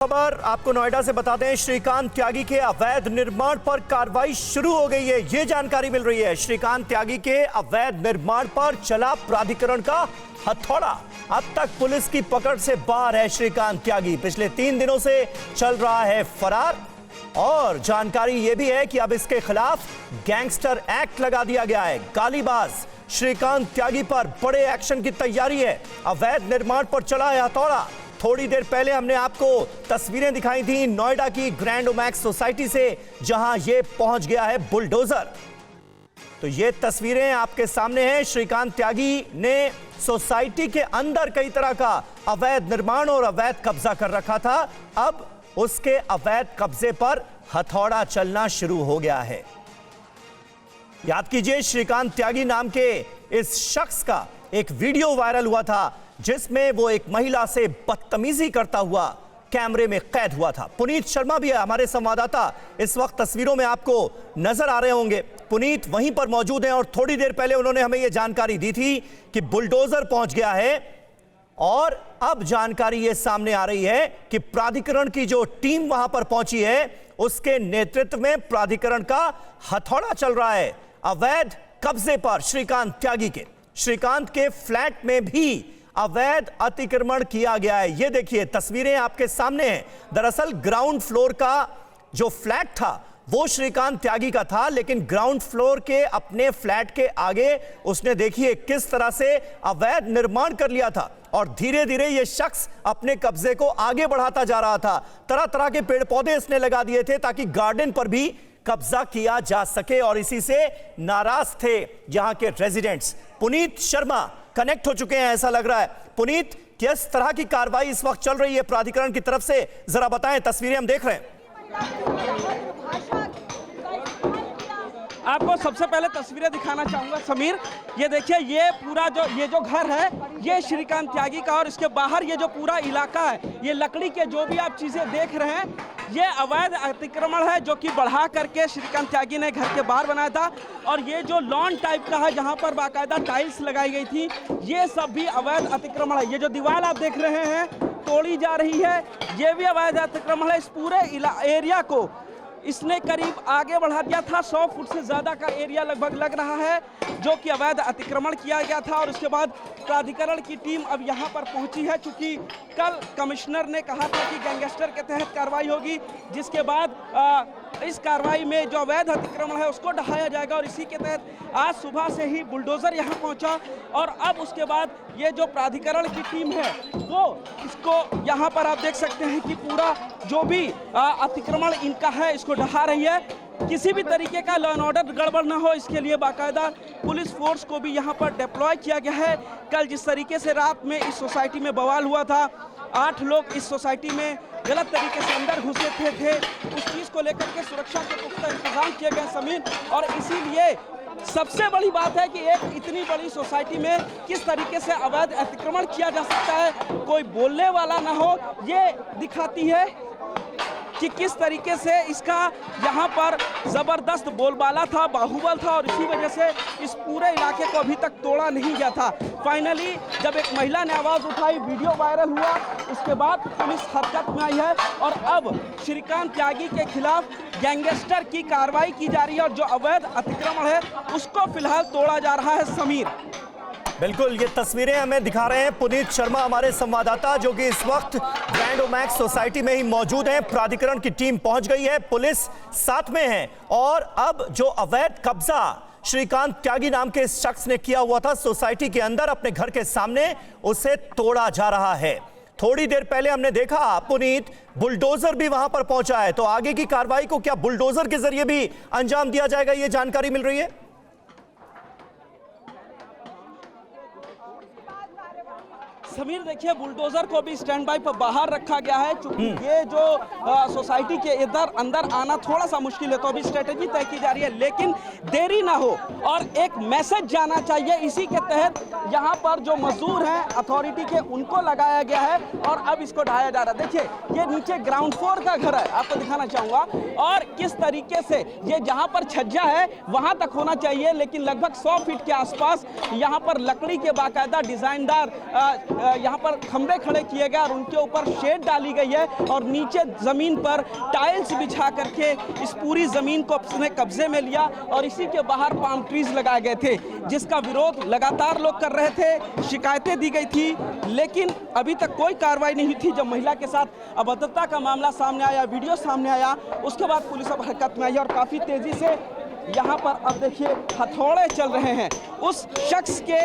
खबर आपको नोएडा से बता दें, श्रीकांत त्यागी के अवैध निर्माण पर कार्रवाई शुरू हो गई है। ये जानकारी मिल रही है। श्रीकांत त्यागी के अवैध निर्माण पर चला प्राधिकरण का हथौड़ा। अब तक पुलिस की पकड़ से बाहर है श्रीकांत त्यागी। पिछले 3 दिनों से चल रहा है फरार। और जानकारी यह भी है कि अब इसके खिलाफ गैंगस्टर एक्ट लगा दिया गया है। गालीबाज श्रीकांत त्यागी पर बड़े एक्शन की तैयारी है। अवैध निर्माण पर चला है हथौड़ा। थोड़ी देर पहले हमने आपको तस्वीरें दिखाई थी नोएडा की ग्रैंड ओमैक्स सोसाइटी से, जहां ये पहुंच गया है बुलडोजर। तो ये तस्वीरें आपके सामने हैं। श्रीकांत त्यागी ने सोसाइटी के अंदर कई तरह का अवैध निर्माण और अवैध कब्जा कर रखा था। अब उसके अवैध कब्जे पर हथौड़ा चलना शुरू हो गया है। याद कीजिए, श्रीकांत त्यागी नाम के इस शख्स का एक वीडियो वायरल हुआ था जिसमें वो एक महिला से बदतमीजी करता हुआ कैमरे में कैद हुआ था। पुनीत शर्मा भी है हमारे संवाददाता, इस वक्त तस्वीरों में आपको नजर आ रहे होंगे। पुनीत वहीं पर मौजूद हैं और थोड़ी देर पहले उन्होंने हमें यह जानकारी दी थी कि बुलडोजर पहुंच गया है। और अब जानकारी यह सामने आ रही है कि प्राधिकरण की जो टीम वहां पर पहुंची है, उसके नेतृत्व में प्राधिकरण का हथौड़ा चल रहा है अवैध कब्जे पर श्रीकांत के फ्लैट में भी अवैध अतिक्रमण किया गया है। ये देखिए, तस्वीरें आपके सामने हैं। दरअसल ग्राउंड फ्लोर का जो फ्लैट था वो श्रीकांत त्यागी का था, लेकिन ग्राउंड फ्लोर के अपने फ्लैट के आगे उसने देखिए किस तरह से अवैध निर्माण कर लिया था। और धीरे धीरे ये शख्स अपने कब्जे को आगे बढ़ाता जा रहा था। तरह तरह के पेड़ पौधे इसने लगा दिए थे ताकि गार्डन पर भी कब्जा किया जा सके, और इसी से नाराज थे यहां के रेजिडेंट्स। पुनीत शर्मा कनेक्ट हो चुके हैं, ऐसा लग रहा है। पुनीत, किस तरह की कार्रवाई इस वक्त चल रही है प्राधिकरण की तरफ से, जरा बताएं। तस्वीरें हम देख रहे हैं। आपको सबसे पहले तस्वीरें दिखाना चाहूंगा समीर। ये देखिए, ये पूरा जो घर है ये श्रीकांत त्यागी का, और इसके बाहर ये जो पूरा इलाका है, ये लकड़ी के जो भी आप चीजें देख रहे हैं, ये अवैध अतिक्रमण है जो कि बढ़ा करके श्रीकांत त्यागी ने घर के बाहर बनाया था। और ये जो लॉन टाइप का है जहां पर बाकायदा टाइल्स लगाई गई थी, ये सब भी अवैध अतिक्रमण है। ये जो दीवार आप देख रहे हैं तोड़ी जा रही है, ये भी अवैध अतिक्रमण है। इस पूरे एरिया को इसने करीब आगे बढ़ा दिया था। 100 फुट से ज़्यादा का एरिया लगभग लग रहा है जो कि अवैध अतिक्रमण किया गया था। और उसके बाद प्राधिकरण की टीम अब यहाँ पर पहुँची है, चूँकि कल कमिश्नर ने कहा था कि गैंगस्टर के तहत कार्रवाई होगी, जिसके बाद इस कार्रवाई में जो अवैध अतिक्रमण है उसको ढहाया जाएगा। और इसी के तहत आज सुबह से ही बुलडोज़र यहाँ पहुँचा, और अब उसके बाद ये जो प्राधिकरण की टीम है वो इसको यहाँ पर आप देख सकते हैं कि पूरा जो भी अतिक्रमण इनका है इसको ढहा रही है। किसी भी तरीके का लॉ एंड ऑर्डर गड़बड़ ना हो, इसके लिए बाकायदा पुलिस फोर्स को भी यहाँ पर डिप्लॉय किया गया है। कल जिस तरीके से रात में इस सोसाइटी में बवाल हुआ था, 8 लोग इस सोसाइटी में गलत तरीके से अंदर घुसे थे, उस चीज़ को लेकर के सुरक्षा के पुख्ता इंतजाम किए गए समीर। और इसीलिए सबसे बड़ी बात है कि एक इतनी बड़ी सोसाइटी में किस तरीके से अवैध अतिक्रमण किया जा सकता है, कोई बोलने वाला ना हो, ये दिखाती है कि किस तरीके से इसका यहाँ पर ज़बरदस्त बोलबाला था, बाहुबल था, और इसी वजह से इस पूरे इलाके को अभी तक तोड़ा नहीं गया था। फाइनली जब एक महिला ने आवाज़ उठाई, वीडियो वायरल हुआ, उसके बाद पुलिस हरकत में आई है और अब श्रीकांत त्यागी के खिलाफ गैंगस्टर की कार्रवाई की जा रही है, और जो अवैध अतिक्रमण है उसको फिलहाल तोड़ा जा रहा है समीर। बिल्कुल, ये तस्वीरें हमें दिखा रहे हैं पुनीत शर्मा हमारे संवाददाता, जो कि इस वक्त ग्रैंड ओमैक्स सोसाइटी में ही मौजूद हैं। प्राधिकरण की टीम पहुंच गई है, पुलिस साथ में है, और अब जो अवैध कब्जा श्रीकांत त्यागी नाम के इस शख्स ने किया हुआ था सोसाइटी के अंदर अपने घर के सामने, उसे तोड़ा जा रहा है। थोड़ी देर पहले हमने देखा पुनीत, बुलडोजर भी वहां पर पहुंचा है। तो आगे की कार्रवाई को क्या बुलडोजर के जरिए भी अंजाम दिया जाएगा, ये जानकारी मिल रही है। समीर देखिए, बुलडोजर को भी स्टैंड बाय पर बाहर रखा गया है, क्योंकि ये जो सोसाइटी के इधर अंदर आना थोड़ा सा मुश्किल है, तो अभी स्ट्रेटेजी तय की जा रही है, लेकिन देरी ना हो और एक मैसेज जाना चाहिए। इसी के तहत यहाँ पर जो मजदूर हैं अथॉरिटी के, उनको लगाया गया है और अब इसको ढाया जा रहा है। देखिए, ये नीचे ग्राउंड फ्लोर का घर है, आपको दिखाना चाहूँगा, और किस तरीके से ये जहाँ पर छज्जा है वहाँ तक होना चाहिए, लेकिन लगभग 100 फीट के आसपास यहाँ पर लकड़ी के बाकायदा डिजाइनदार यहाँ पर खंबे खड़े किए गए और उनके ऊपर शेड डाली गई है और नीचे ज़मीन पर टाइल्स बिछा करके इस पूरी ज़मीन को अपने कब्जे में लिया और इसी के बाहर पाम ट्रीज लगाए गए थे, जिसका विरोध लगातार लोग कर रहे थे। शिकायतें दी गई थी, लेकिन अभी तक कोई कार्रवाई नहीं हुई थी। जब महिला के साथ अभद्रता का मामला सामने आया, वीडियो सामने आया, उसके बाद पुलिस अब हरकत में आई और काफ़ी तेज़ी से यहाँ पर अब देखिए हथौड़े चल रहे हैं। उस शख्स के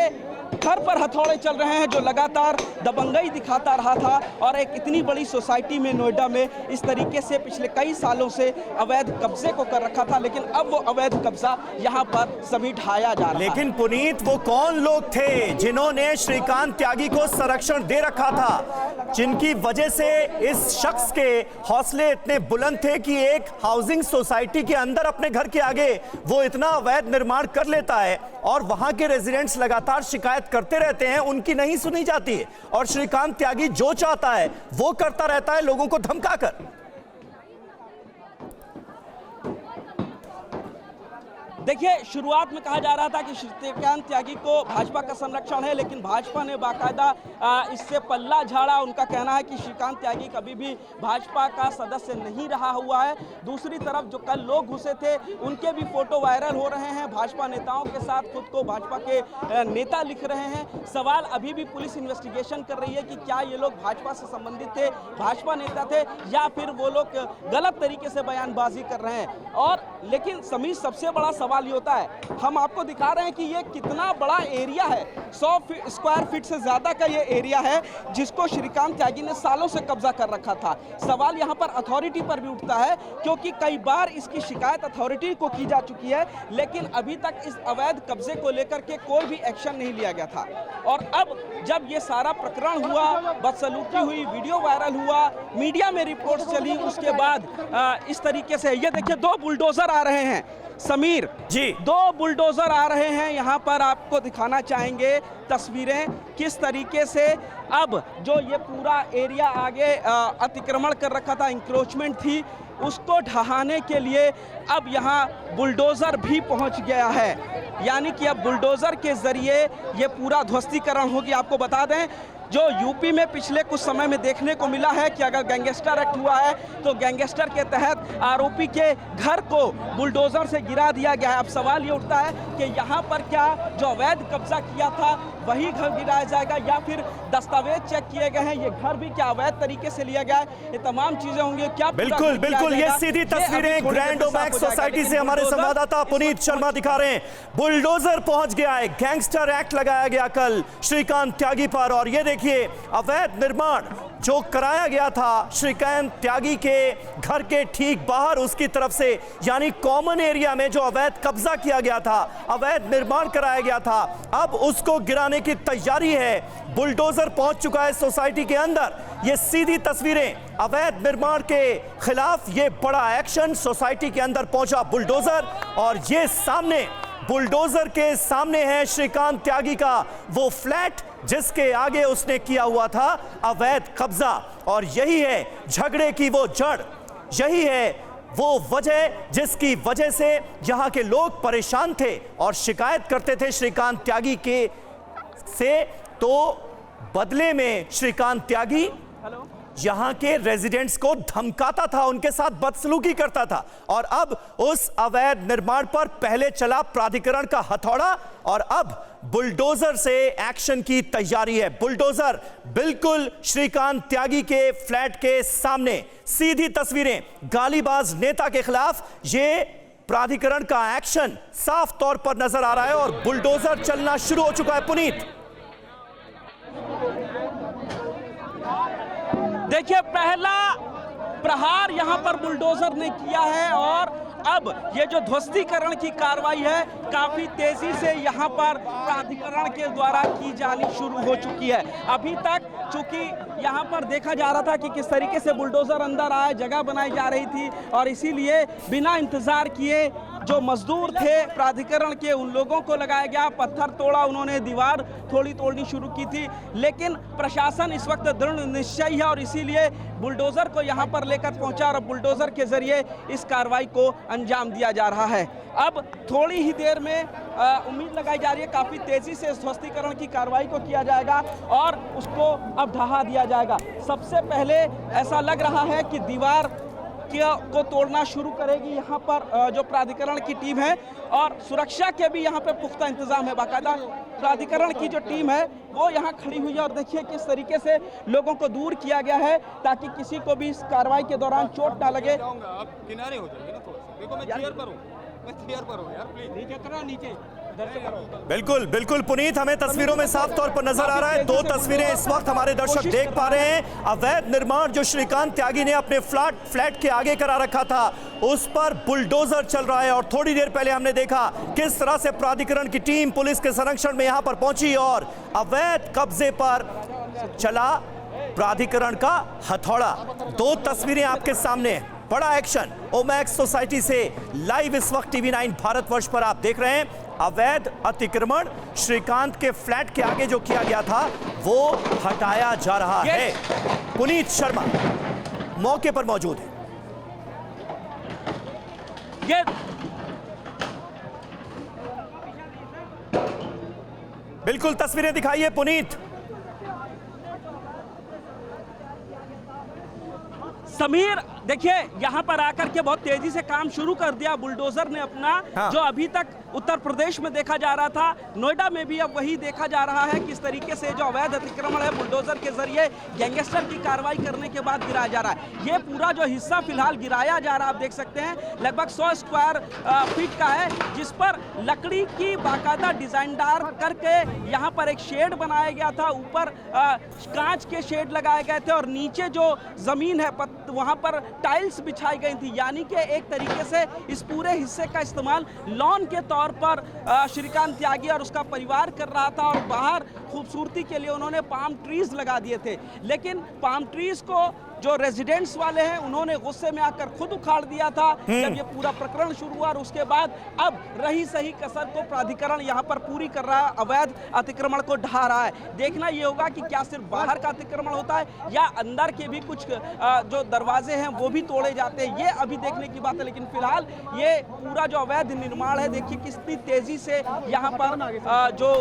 घर पर हथौड़े चल रहे हैं जो लगातार दबंगई दिखाता रहा था और एक इतनी बड़ी सोसाइटी में, नोएडा में, इस तरीके से पिछले कई सालों से अवैध कब्जे को कर रखा था, लेकिन अब वो अवैध कब्जा यहाँ पर सभी ढाया जा रहा है। लेकिन पुनीत, वो कौन लोग थे जिन्होंने श्रीकांत त्यागी को संरक्षण दे रखा था, जिनकी वजह से इस शख्स के हौसले इतने बुलंद थे कि एक हाउसिंग सोसाइटी के अंदर अपने घर के आगे वो इतना अवैध निर्माण कर लेता है और वहां के रेजिडेंट्स लगातार शिकायत करते रहते हैं, उनकी नहीं सुनी जाती है और श्रीकांत त्यागी जो चाहता है वो करता रहता है, लोगों को धमकाकर। देखिए, शुरुआत में कहा जा रहा था कि श्रीकांत त्यागी को भाजपा का संरक्षण है, लेकिन भाजपा ने बाकायदा इससे पल्ला झाड़ा। उनका कहना है कि श्रीकांत त्यागी कभी भी भाजपा का सदस्य नहीं रहा हुआ है। दूसरी तरफ जो कल लोग घुसे थे उनके भी फोटो वायरल हो रहे हैं, भाजपा नेताओं के साथ खुद को भाजपा के नेता लिख रहे हैं। सवाल अभी भी पुलिस इन्वेस्टिगेशन कर रही है कि क्या ये लोग भाजपा से संबंधित थे, भाजपा नेता थे, या फिर वो लोग गलत तरीके से बयानबाजी कर रहे हैं। और लेकिन समीर, सबसे बड़ा सवाल ये होता है, हम आपको दिखा रहे हैं कि ये कितना बड़ा एरिया है, 100 स्क्वायर फीट से ज्यादा का ये एरिया है जिसको श्रीकांत त्यागी ने सालों से कब्जा कर रखा था। सवाल यहाँ पर अथॉरिटी पर भी उठता है, क्योंकि कई बार इसकी शिकायत अथॉरिटी को की जा चुकी है, लेकिन अभी तक इस अवैध कब्जे को लेकर के कोई भी एक्शन नहीं लिया गया था। और अब जब ये सारा प्रकरण हुआ, बदसलूकी हुई, वीडियो वायरल हुआ, मीडिया में रिपोर्ट्स चली, उसके बाद इस तरीके से ये देखिए 2 बुलडोजर आ रहे हैं समीर जी, 2 बुलडोजर आ रहे हैं। यहाँ पर आपको दिखाना चाहेंगे तस्वीरें किस तरीके से अब जो ये पूरा एरिया आगे अतिक्रमण कर रखा था, इंक्रोचमेंट थी, उसको ढहाने के लिए अब यहाँ बुलडोज़र भी पहुँच गया है। यानी कि अब बुलडोज़र के ज़रिए ये पूरा ध्वस्तीकरण होगी। आपको बता दें, जो यूपी में पिछले कुछ समय में देखने को मिला है कि अगर गैंगस्टर एक्ट हुआ है तो गैंगस्टर के तहत आरोपी के घर को बुलडोज़र से गिरा दिया गया है। अब सवाल ये उठता है कि यहाँ पर क्या जो अवैध कब्जा किया था वही घर गिराया जाएगा या फिर दस्तावेज चेक किए गए हैं, ये घर भी क्या अवैध तरीके से लिया गया है, ये तमाम चीजें होंगी। क्या बिल्कुल बिल्कुल, ये सीधी तस्वीरें ग्रैंड ओमैक्स सोसाइटी से हमारे संवाददाता पुनीत शर्मा दिखा रहे हैं। बुलडोजर पहुंच गया है, गैंगस्टर एक्ट लगाया गया कल श्रीकांत त्यागी पर और ये देखिए अवैध निर्माण जो कराया गया था श्रीकांत त्यागी के घर के ठीक बाहर, उसकी तरफ से, यानी कॉमन एरिया में जो अवैध कब्जा किया गया था, अवैध निर्माण कराया गया था, अब उसको गिराने की तैयारी है। बुलडोजर पहुंच चुका है सोसाइटी के अंदर। ये सीधी तस्वीरें, अवैध निर्माण के खिलाफ ये बड़ा एक्शन, सोसाइटी के अंदर पहुंचा बुलडोजर और ये सामने, बुलडोजर के सामने है श्रीकांत त्यागी का वो फ्लैट जिसके आगे उसने किया हुआ था अवैध कब्जा। और यही है झगड़े की वो जड़, यही है वो वजह जिसकी वजह से यहां के लोग परेशान थे और शिकायत करते थे श्रीकांत त्यागी के से, तो बदले में श्रीकांत त्यागी यहां के रेजिडेंट्स को धमकाता था, उनके साथ बदसलूकी करता था। और अब उस अवैध निर्माण पर पहले चला प्राधिकरण का हथौड़ा और अब बुलडोजर से एक्शन की तैयारी है। बुलडोजर बिल्कुल श्रीकांत त्यागी के फ्लैट के सामने, सीधी तस्वीरें, गालीबाज नेता के खिलाफ ये प्राधिकरण का एक्शन साफ तौर पर नजर आ रहा है और बुलडोजर चलना शुरू हो चुका है। पुनीत, देखिए पहला प्रहार यहां पर बुलडोजर ने किया है और अब ये जो ध्वस्तीकरण की कार्रवाई है काफी तेजी से यहां पर प्राधिकरण के द्वारा की जानी शुरू हो चुकी है। अभी तक चूंकि यहां पर देखा जा रहा था कि किस तरीके से बुलडोजर अंदर आए, जगह बनाई जा रही थी और इसीलिए बिना इंतजार किए जो मजदूर थे प्राधिकरण के उन लोगों को लगाया गया, पत्थर तोड़ा, उन्होंने दीवार थोड़ी तोड़नी शुरू की थी, लेकिन प्रशासन इस वक्त दृढ़ निश्चयी है और इसीलिए बुलडोजर को यहाँ पर लेकर पहुंचा और बुलडोजर के जरिए इस कार्रवाई को अंजाम दिया जा रहा है। अब थोड़ी ही देर में उम्मीद लगाई जा रही है काफ़ी तेज़ी से इस ध्वस्तीकरण की कार्रवाई को किया जाएगा और उसको अब ढहा दिया जाएगा। सबसे पहले ऐसा लग रहा है कि दीवार को तोड़ना शुरू करेगी यहाँ पर जो प्राधिकरण की टीम है और सुरक्षा के भी यहाँ पे पुख्ता इंतजाम है। बाकायदा प्राधिकरण की जो टीम है वो यहाँ खड़ी हुई है और देखिए किस तरीके से लोगों को दूर किया गया है ताकि किसी को भी इस कार्रवाई के दौरान चोट ना लगे। आप किनारे हो जाइए ना थोड़ा सा। देखो मैं चेयर पर हूँ यार, प्लीज नीचे उतरो, नीचे बिल्कुल बिल्कुल पुनीत, हमें तस्वीरों में साफ तौर पर नजर आ रहा है। दो तस्वीरें इस वक्त हमारे दर्शक देख पा रहे हैं। अवैध निर्माण जो श्रीकांत त्यागी ने अपने फ्लैट के आगे करा रखा था उस पर बुलडोजर चल रहा है और थोड़ी देर पहले हमने देखा किस तरह से प्राधिकरण की टीम पुलिस के संरक्षण में यहां पर पहुंची और अवैध कब्जे पर चला प्राधिकरण का हथौड़ा। दो तस्वीरें आपके सामने, बड़ा एक्शन ओमैक्स सोसाइटी से लाइव इस वक्त टीवी 9 भारतवर्ष पर आप देख रहे हैं। अवैध अतिक्रमण श्रीकांत के फ्लैट के आगे जो किया गया था वो हटाया जा रहा है। पुनीत शर्मा मौके पर मौजूद है। ये बिल्कुल तस्वीरें दिखाइए पुनीत। समीर देखिए यहाँ पर आकर के बहुत तेजी से काम शुरू कर दिया बुलडोजर ने अपना। हाँ। जो अभी तक उत्तर प्रदेश में देखा जा रहा था, नोएडा में भी अब वही देखा जा रहा है। किस तरीके से जो अवैध अतिक्रमण है बुलडोजर के जरिए गैंगस्टर की कार्रवाई करने के बाद गिराया जा रहा है। ये पूरा जो हिस्सा फिलहाल गिराया जा रहा है आप देख सकते हैं लगभग 100 स्क्वायर फीट का है, जिस पर लकड़ी की बाकायदा डिजाइनदार करके यहाँ पर एक शेड बनाया गया था। ऊपर कांच के शेड लगाए गए थे और नीचे जो जमीन है वहां पर टाइल्स बिछाई गई थी। यानी कि एक तरीके से इस पूरे हिस्से का इस्तेमाल लॉन के तौर पर श्रीकांत त्यागी और उसका परिवार कर रहा था और बाहर खूबसूरती के लिए उन्होंने पाम ट्रीज लगा दिए थे। लेकिन पाम ट्रीज को जो रेजिडेंट्स वाले हैं उन्होंने गुस्से में आकर खुद उखाड़ दिया था जब ये पूरा प्रकरण शुरू हुआ और उसके बाद अब रही सही कसर को प्राधिकरण यहाँ पर पूरी कर रहा है, अवैध अतिक्रमण को ढा रहा है। देखना ये होगा कि क्या सिर्फ बाहर का अतिक्रमण होता है या अंदर के भी कुछ जो दरवाजे हैं वो भी तोड़े जाते हैं, ये अभी देखने की बात है। लेकिन फिलहाल ये पूरा जो अवैध निर्माण है देखिए कितनी तेजी से यहाँ पर जो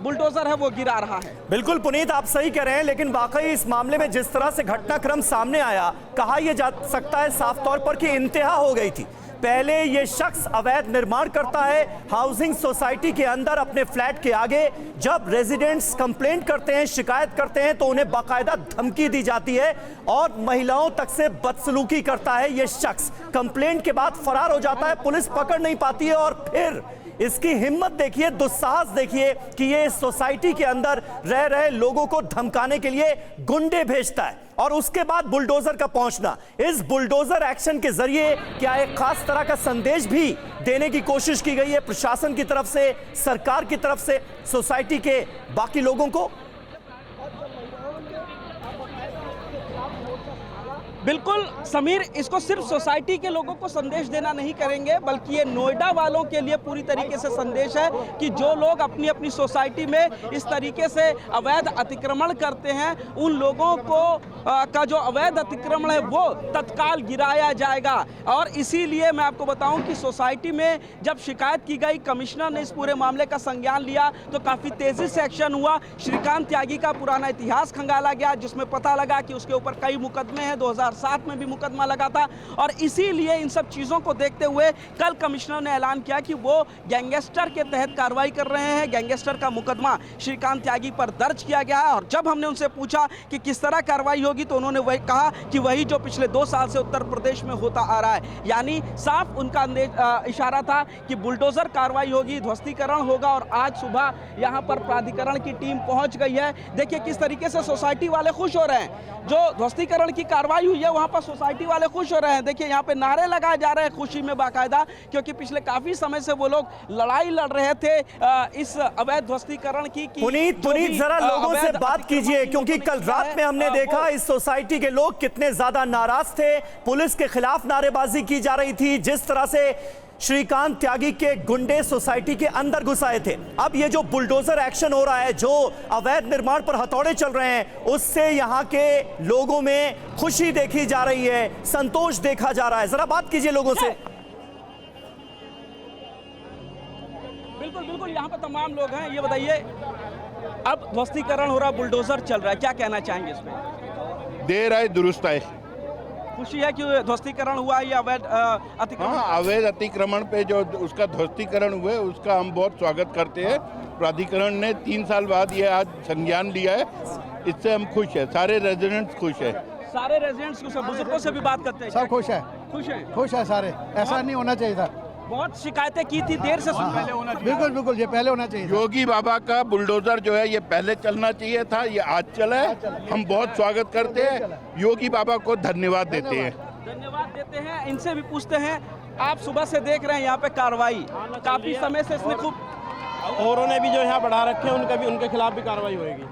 बुलडोजर है वो गिरा रहा है। बिल्कुल पुनीत आप सही कह रहे हैं, लेकिन वाकई इस मामले में जिस तरह से घटनाक्रम सामने आया, कहा यह जा सकता है साफ तौर पर कि इंतहा हो गई थी। पहले ये शख्स अवैध निर्माण करता है हाउसिंग सोसाइटी के अंदर अपने फ्लैट के आगे। जब रेजिडेंट्स कंप्लेंट करते हैं, शिकायत करते हैं तो उन्हें बाकायदा धमकी दी जाती है और महिलाओं तक से बदसलूकी करता है ये शख्स। कंप्लेंट के बाद फरार हो जाता है, पुलिस पकड़ नहीं पाती है और फिर इसकी हिम्मत देखिए, दुस्साहस देखिए कि ये इस सोसाइटी के अंदर रह रहे लोगों को धमकाने के लिए गुंडे भेजता है और उसके बाद बुलडोजर का पहुंचना। इस बुलडोजर एक्शन के जरिए क्या एक खास तरह का संदेश भी देने की कोशिश की गई है प्रशासन की तरफ से, सरकार की तरफ से, सोसाइटी के बाकी लोगों को? बिल्कुल समीर, इसको सिर्फ सोसाइटी के लोगों को संदेश देना नहीं करेंगे बल्कि ये नोएडा वालों के लिए पूरी तरीके से संदेश है कि जो लोग अपनी अपनी सोसाइटी में इस तरीके से अवैध अतिक्रमण करते हैं उन लोगों को का जो अवैध अतिक्रमण है वो तत्काल गिराया जाएगा। और इसीलिए मैं आपको बताऊं कि सोसाइटी में जब शिकायत की गई, कमिश्नर ने इस पूरे मामले का संज्ञान लिया तो काफ़ी तेज़ी से एक्शन हुआ। श्रीकांत त्यागी का पुराना इतिहास खंगाला गया जिसमें पता लगा कि उसके ऊपर कई मुकदमे हैं, 2007 में भी मुकदमा लगा था और इसीलिए इन सब चीज़ों को देखते हुए कल कमिश्नर ने ऐलान किया कि वो गैंगस्टर के तहत कार्रवाई कर रहे हैं। गैंगस्टर का मुकदमा श्रीकांत त्यागी पर दर्ज किया गया है और जब हमने उनसे पूछा कि किस तरह कार्रवाई होगी तो उन्होंने वही कहा कि वही जो पिछले 2 साल से उत्तर प्रदेश में होता आ रहा है। यानी साफ उनका इशारा था कि बुलडोजर कार्रवाई होगी, ध्वस्तीकरण होगा और आज सुबह यहाँ पर प्राधिकरण की टीम पहुँच गई है। देखिए किस तरीके से सोसाइटी वाले खुश हो रहे हैं। जो ध्वस्तीकरण ध्वस्तीकरण की कार्रवाई हुई है वहां पर सोसाइटी वाले खुश हो रहे हैं। देखिए यहाँ पे नारे लगाए जा रहे हैं खुशी में बाकायदा, क्योंकि पिछले काफी समय से वो लोग लड़ाई लड़ रहे थे इस अवैध ध्वस्तीकरण की। पुनीत जरा लोगों से बात कीजिए, क्योंकि कल रात में हमने देखा इस सोसाइटी के लोग कितने ज्यादा नाराज थे, पुलिस के खिलाफ नारेबाजी की जा रही थी, जिस तरह से श्रीकांत त्यागी के गुंडे सोसाइटी के अंदर घुस आए थे। अब ये जो बुलडोजर एक्शन हो रहा है, जो अवैध निर्माण पर हथौड़े चल रहे हैं, उससे यहाँ के लोगों में खुशी देखी जा रही है, संतोष देखा जा रहा है। जरा बात कीजिए लोगों से। बिल्कुल बिल्कुल, यहाँ पर तमाम लोग हैं। ये बताइए, अब ध्वस्तीकरण हो रहा, बुलडोजर चल रहा है, क्या कहना चाहेंगे इसमें? देर आए दुरुस्त आए। खुशी है कि ध्वस्तीकरण हुआ, ये अवैध अतिक्रमण। हाँ, अवैध अतिक्रमण पे जो उसका ध्वस्तीकरण हुए उसका हम बहुत स्वागत करते हैं। प्राधिकरण ने 3 साल बाद ये आज संज्ञान लिया है, इससे हम खुश हैं, सारे रेजिडेंट्स खुश हैं। सारे रेजिडेंट्स को, सब बुजुर्गों से भी बात करते हैं, सब खुश है, खुश है सारे। ऐसा नहीं होना चाहिए था, बहुत शिकायतें की थी, देर से पहले होना चाहिए। बिल्कुल बिल्कुल, ये पहले होना चाहिए था। योगी बाबा का बुलडोजर जो है ये पहले चलना चाहिए था, ये आज चला है। हम बहुत स्वागत करते हैं, योगी बाबा को धन्यवाद देते हैं। धन्यवाद देते हैं। इनसे भी पूछते हैं, आप सुबह से देख रहे हैं यहाँ पे कार्रवाई, काफी समय से इसने खूब औरों ने भी जो यहाँ बढ़ा रखे हैं उनका भी, उनके खिलाफ भी कार्रवाई होगी।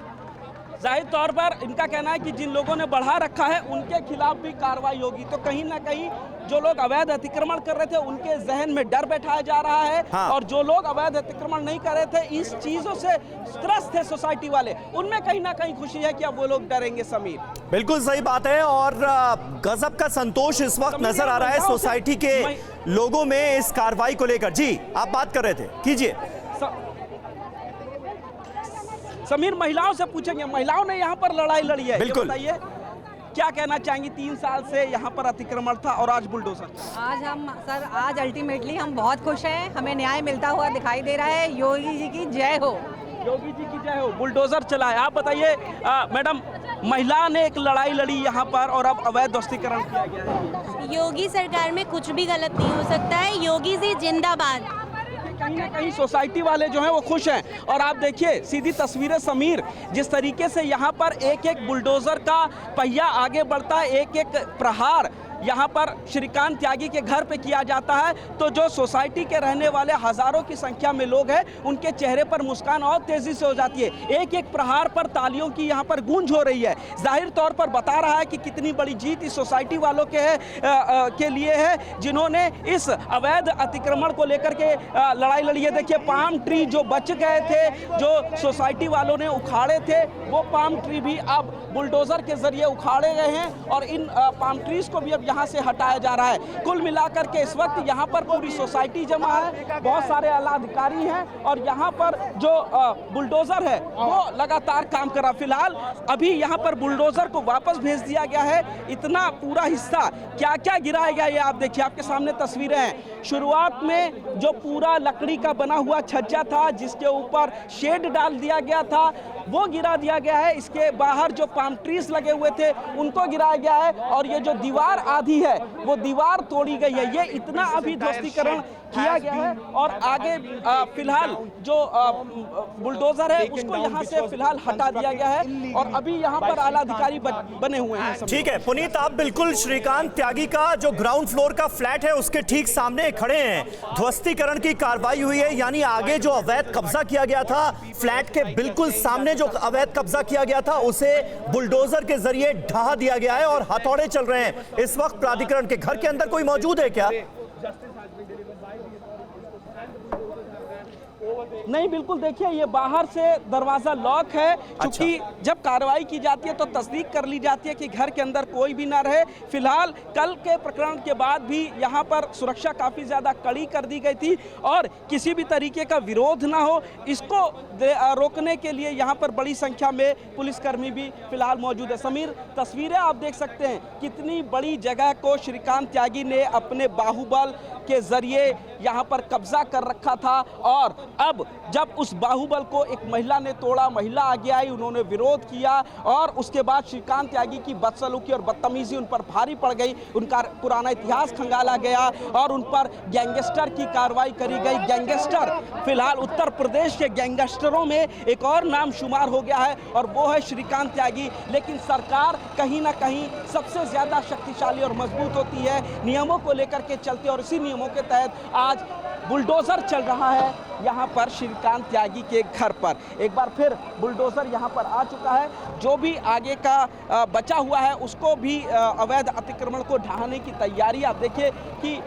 जाहिर तौर पर इनका कहना है कि जिन लोगों ने बढ़ा रखा है उनके खिलाफ भी कार्रवाई होगी। तो कहीं ना कहीं जो लोग अवैध अतिक्रमण कर रहे थे उनके जहन में डर बैठाया जा रहा है। हाँ। और जो लोग अवैध अतिक्रमण नहीं कर रहे थे, इस चीजों से त्रस्त थे सोसाइटी वाले, उनमें कहीं ना कहीं खुशी है कि अब वो लोग डरेंगे। समीर, बिल्कुल सही बात है, और गजब का संतोष इस वक्त नजर आ रहा है सोसाइटी के लोगों में इस कार्रवाई को लेकर। जी, आप बात कर रहे थे, कीजिए। समीर, महिलाओं से पूछेंगे, महिलाओं ने यहाँ पर लड़ाई लड़ी है, बिल्कुल। ये बताइए क्या कहना चाहेंगी? 3 साल से यहाँ पर अतिक्रमण था और आज बुलडोजर। आज अल्टीमेटली हम बहुत खुश हैं, हमें न्याय मिलता हुआ दिखाई दे रहा है। योगी जी की जय हो, योगी जी की जय हो। बुलडोजर चला है। आप बताइए मैडम, महिला ने एक लड़ाई लड़ी यहाँ पर और अब अवैध ध्वस्तीकरण किया गया है। योगी सरकार में कुछ भी गलत नहीं हो सकता है, योगी जी जिंदाबाद। कहीं ना कहीं सोसाइटी वाले जो हैं वो खुश हैं। और आप देखिए सीधी तस्वीरें समीर, जिस तरीके से यहाँ पर एक एक बुलडोजर का पहिया आगे बढ़ता है, एक एक प्रहार यहाँ पर श्रीकांत त्यागी के घर पे किया जाता है, तो जो सोसाइटी के रहने वाले हजारों की संख्या में लोग हैं उनके चेहरे पर मुस्कान और तेजी से हो जाती है। एक एक प्रहार पर तालियों की यहाँ पर गूंज हो रही है। जाहिर तौर पर बता रहा है कि कितनी बड़ी जीत इस सोसाइटी वालों के लिए है, जिन्होंने इस अवैध अतिक्रमण को लेकर के लड़ाई लड़ी है। देखिए, पाम ट्री जो बच गए थे, जो सोसाइटी वालों ने उखाड़े थे, वो पाम ट्री भी अब बुलडोजर के जरिए उखाड़े गए हैं और इन पाम ट्रीज को भी अब यहाँ से हटाया जा रहा है। कुल मिलाकर के इस वक्त यहाँ पर पूरी सोसाइटी जमा है, बहुत सारे आला अधिकारी हैं और यहाँ पर जो बुलडोजर है वो लगातार काम कर रहा। फिलहाल अभी यहाँ पर बुलडोजर को वापस भेज दिया गया है। इतना पूरा हिस्सा क्या क्या गिराया गया ये आप देखिए, आपके सामने तस्वीरें हैं। शुरुआत में जो पूरा लकड़ी का बना हुआ छज्जा था जिसके ऊपर शेड डाल दिया गया था, वो गिरा दिया गया है। इसके बाहर जो पाम ट्रीज लगे हुए थे उनको गिराया गया है और ये जो दीवार आधी है वो दीवार तोड़ी गई है। ये इतना अभी ध्वस्तीकरण किया गया है और आगे फिलहाल जो बुलडोजर है उसको यहाँ से फिलहाल हटा दिया गया है और अभी यहाँ पर आला अधिकारी बने हुए हैं। ठीक है पुनीत, आप बिल्कुल श्रीकांत त्यागी का जो ग्राउंड फ्लोर का फ्लैट है उसके ठीक सामने खड़े हैं। ध्वस्तीकरण की कार्रवाई हुई है, यानी आगे जो अवैध कब्जा किया गया था, फ्लैट के बिल्कुल सामने जो अवैध कब्जा किया गया था उसे बुलडोजर के जरिए ढहा दिया गया है और हथौड़े चल रहे हैं। इस वक्त प्राधिकरण के घर के अंदर कोई मौजूद है क्या? नहीं, बिल्कुल देखिए, ये बाहर से दरवाजा लॉक है, क्योंकि जब कार्रवाई की जाती है तो तस्दीक कर ली जाती है कि घर के अंदर कोई भी ना रहे। फिलहाल कल के प्रकरण के बाद भी यहाँ पर सुरक्षा काफ़ी ज़्यादा कड़ी कर दी गई थी और किसी भी तरीके का विरोध ना हो, इसको रोकने के लिए यहाँ पर बड़ी संख्या में पुलिसकर्मी भी फिलहाल मौजूद है। समीर, तस्वीरें आप देख सकते हैं, कितनी बड़ी जगह को श्रीकांत त्यागी ने अपने बाहुबल के जरिए यहाँ पर कब्जा कर रखा था और अब जब उस बाहुबल को एक महिला ने तोड़ा, महिला आगे आई, उन्होंने विरोध किया और उसके बाद श्रीकांत त्यागी की बदसलूकी और बदतमीजी उन पर भारी पड़ गई। उनका पुराना इतिहास खंगाला गया और उन पर गैंगस्टर की कार्रवाई करी गई। गैंगस्टर, फिलहाल उत्तर प्रदेश के गैंगस्टरों में एक और नाम शुमार हो गया है और वो है श्रीकांत त्यागी। लेकिन सरकार कहीं ना कहीं सबसे ज़्यादा शक्तिशाली और मजबूत होती है नियमों को लेकर के चलते, और इसी नियमों के तहत आज बुलडोजर चल रहा है यहाँ पर श्रीकांत त्यागी के घर पर। एक बार फिर बुलडोजर यहाँ पर आ चुका है। जो भी आगे का बचा हुआ है उसको भी अवैध अतिक्रमण को ढहाने की तैयारी। आप देखिए कि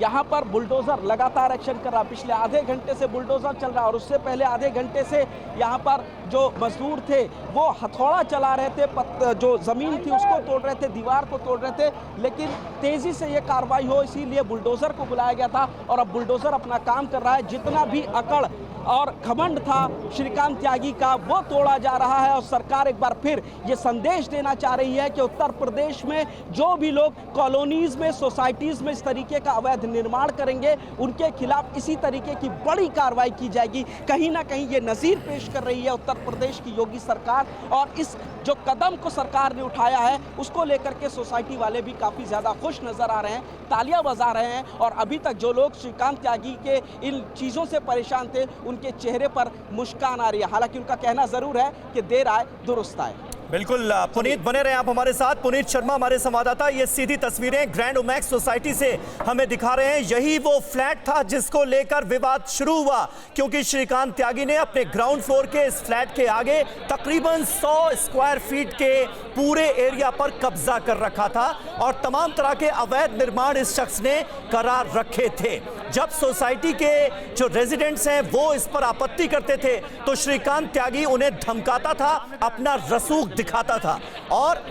यहाँ पर बुलडोजर लगातार एक्शन कर रहा है। पिछले आधे घंटे से बुलडोजर चल रहा है और उससे पहले आधे घंटे से यहाँ पर जो मजदूर थे वो हथौड़ा चला रहे थे, जो ज़मीन थी उसको तोड़ रहे थे, दीवार को तोड़ रहे थे। लेकिन तेज़ी से ये कार्रवाई हो, इसीलिए बुलडोजर को बुलाया गया था और अब बुलडोजर अपना काम कर रहा है। जितना भी अकड़ और घमंड था श्रीकांत त्यागी का वो तोड़ा जा रहा है और सरकार एक बार फिर ये संदेश देना चाह रही है कि उत्तर प्रदेश में जो भी लोग कॉलोनीज में, सोसाइटीज़ में इस तरीके का अवैध निर्माण करेंगे उनके खिलाफ इसी तरीके की बड़ी कार्रवाई की जाएगी। कहीं ना कहीं ये नज़ीर पेश कर रही है उत्तर प्रदेश की योगी सरकार और इस जो कदम को सरकार ने उठाया है उसको लेकर के सोसाइटी वाले भी काफ़ी ज़्यादा खुश नज़र आ रहे हैं, तालियां बजा रहे हैं। और अभी तक जो लोग श्रीकांत त्यागी के इन चीज़ों से परेशान थे उनके चेहरे पर मुस्कान आ रही है। हालांकि उनका कहना ज़रूर है कि देर आए दुरुस्त आए। बिल्कुल पुनीत, बने रहे आप हमारे साथ। पुनीत शर्मा हमारे संवाददाता ये सीधी तस्वीरें ग्रैंड ओमैक्स सोसाइटी से हमें दिखा रहे हैं। यही वो फ्लैट था जिसको लेकर विवाद शुरू हुआ, क्योंकि श्रीकांत त्यागी ने अपने ग्राउंड फ्लोर के इस फ्लैट के आगे तकरीबन 100 स्क्वायर फीट के पूरे एरिया पर कब्जा कर रखा था और तमाम तरह के अवैध निर्माण इस शख्स ने करार रखे थे। जब सोसाइटी के जो रेजिडेंट्स हैं वो इस पर आपत्ति करते थे तो श्रीकांत त्यागी उन्हें धमकाता था, अपना रसूख दिखाता था। और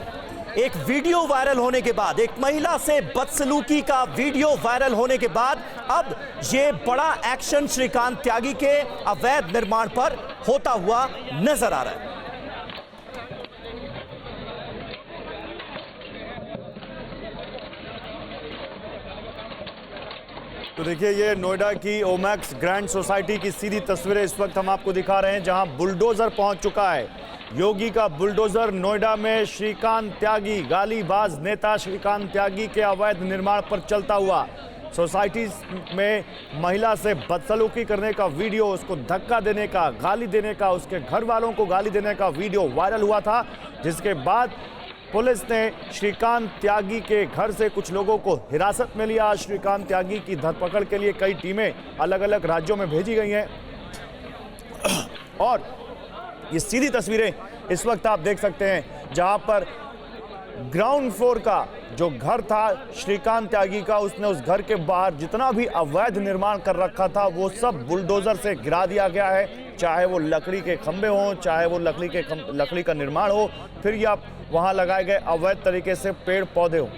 एक वीडियो वायरल होने के बाद, एक महिला से बदसलूकी का वीडियो वायरल होने के बाद अब ये बड़ा एक्शन श्रीकांत त्यागी के अवैध निर्माण पर होता हुआ नजर आ रहा है। तो देखिए, ये नोएडा की ओमैक्स ग्रैंड सोसाइटी की सीधी तस्वीरें इस वक्त हम आपको दिखा रहे हैं, जहां बुलडोजर पहुंच चुका है। योगी का बुलडोजर नोएडा में श्रीकांत त्यागी, गालीबाज नेता श्रीकांत त्यागी के अवैध निर्माण पर चलता हुआ। सोसाइटी में महिला से बदसलूकी करने का वीडियो, उसको धक्का देने का, गाली देने का, उसके घर वालों को गाली देने का वीडियो वायरल हुआ था, जिसके बाद पुलिस ने श्रीकांत त्यागी के घर से कुछ लोगों को हिरासत में लिया। श्रीकांत त्यागी की धरपकड़ के लिए कई टीमें अलग अलग राज्यों में भेजी गई हैं और ये सीधी तस्वीरें इस वक्त आप देख सकते हैं, जहां पर ग्राउंड फ्लोर का जो घर था श्रीकांत त्यागी का, उसने उस घर के बाहर जितना भी अवैध निर्माण कर रखा था वो सब बुलडोजर से गिरा दिया गया है। चाहे वो लकड़ी के खंभे हों, चाहे वो लकड़ी का निर्माण हो, फिर या वहां लगाए गए अवैध तरीके से पेड़ पौधे हों।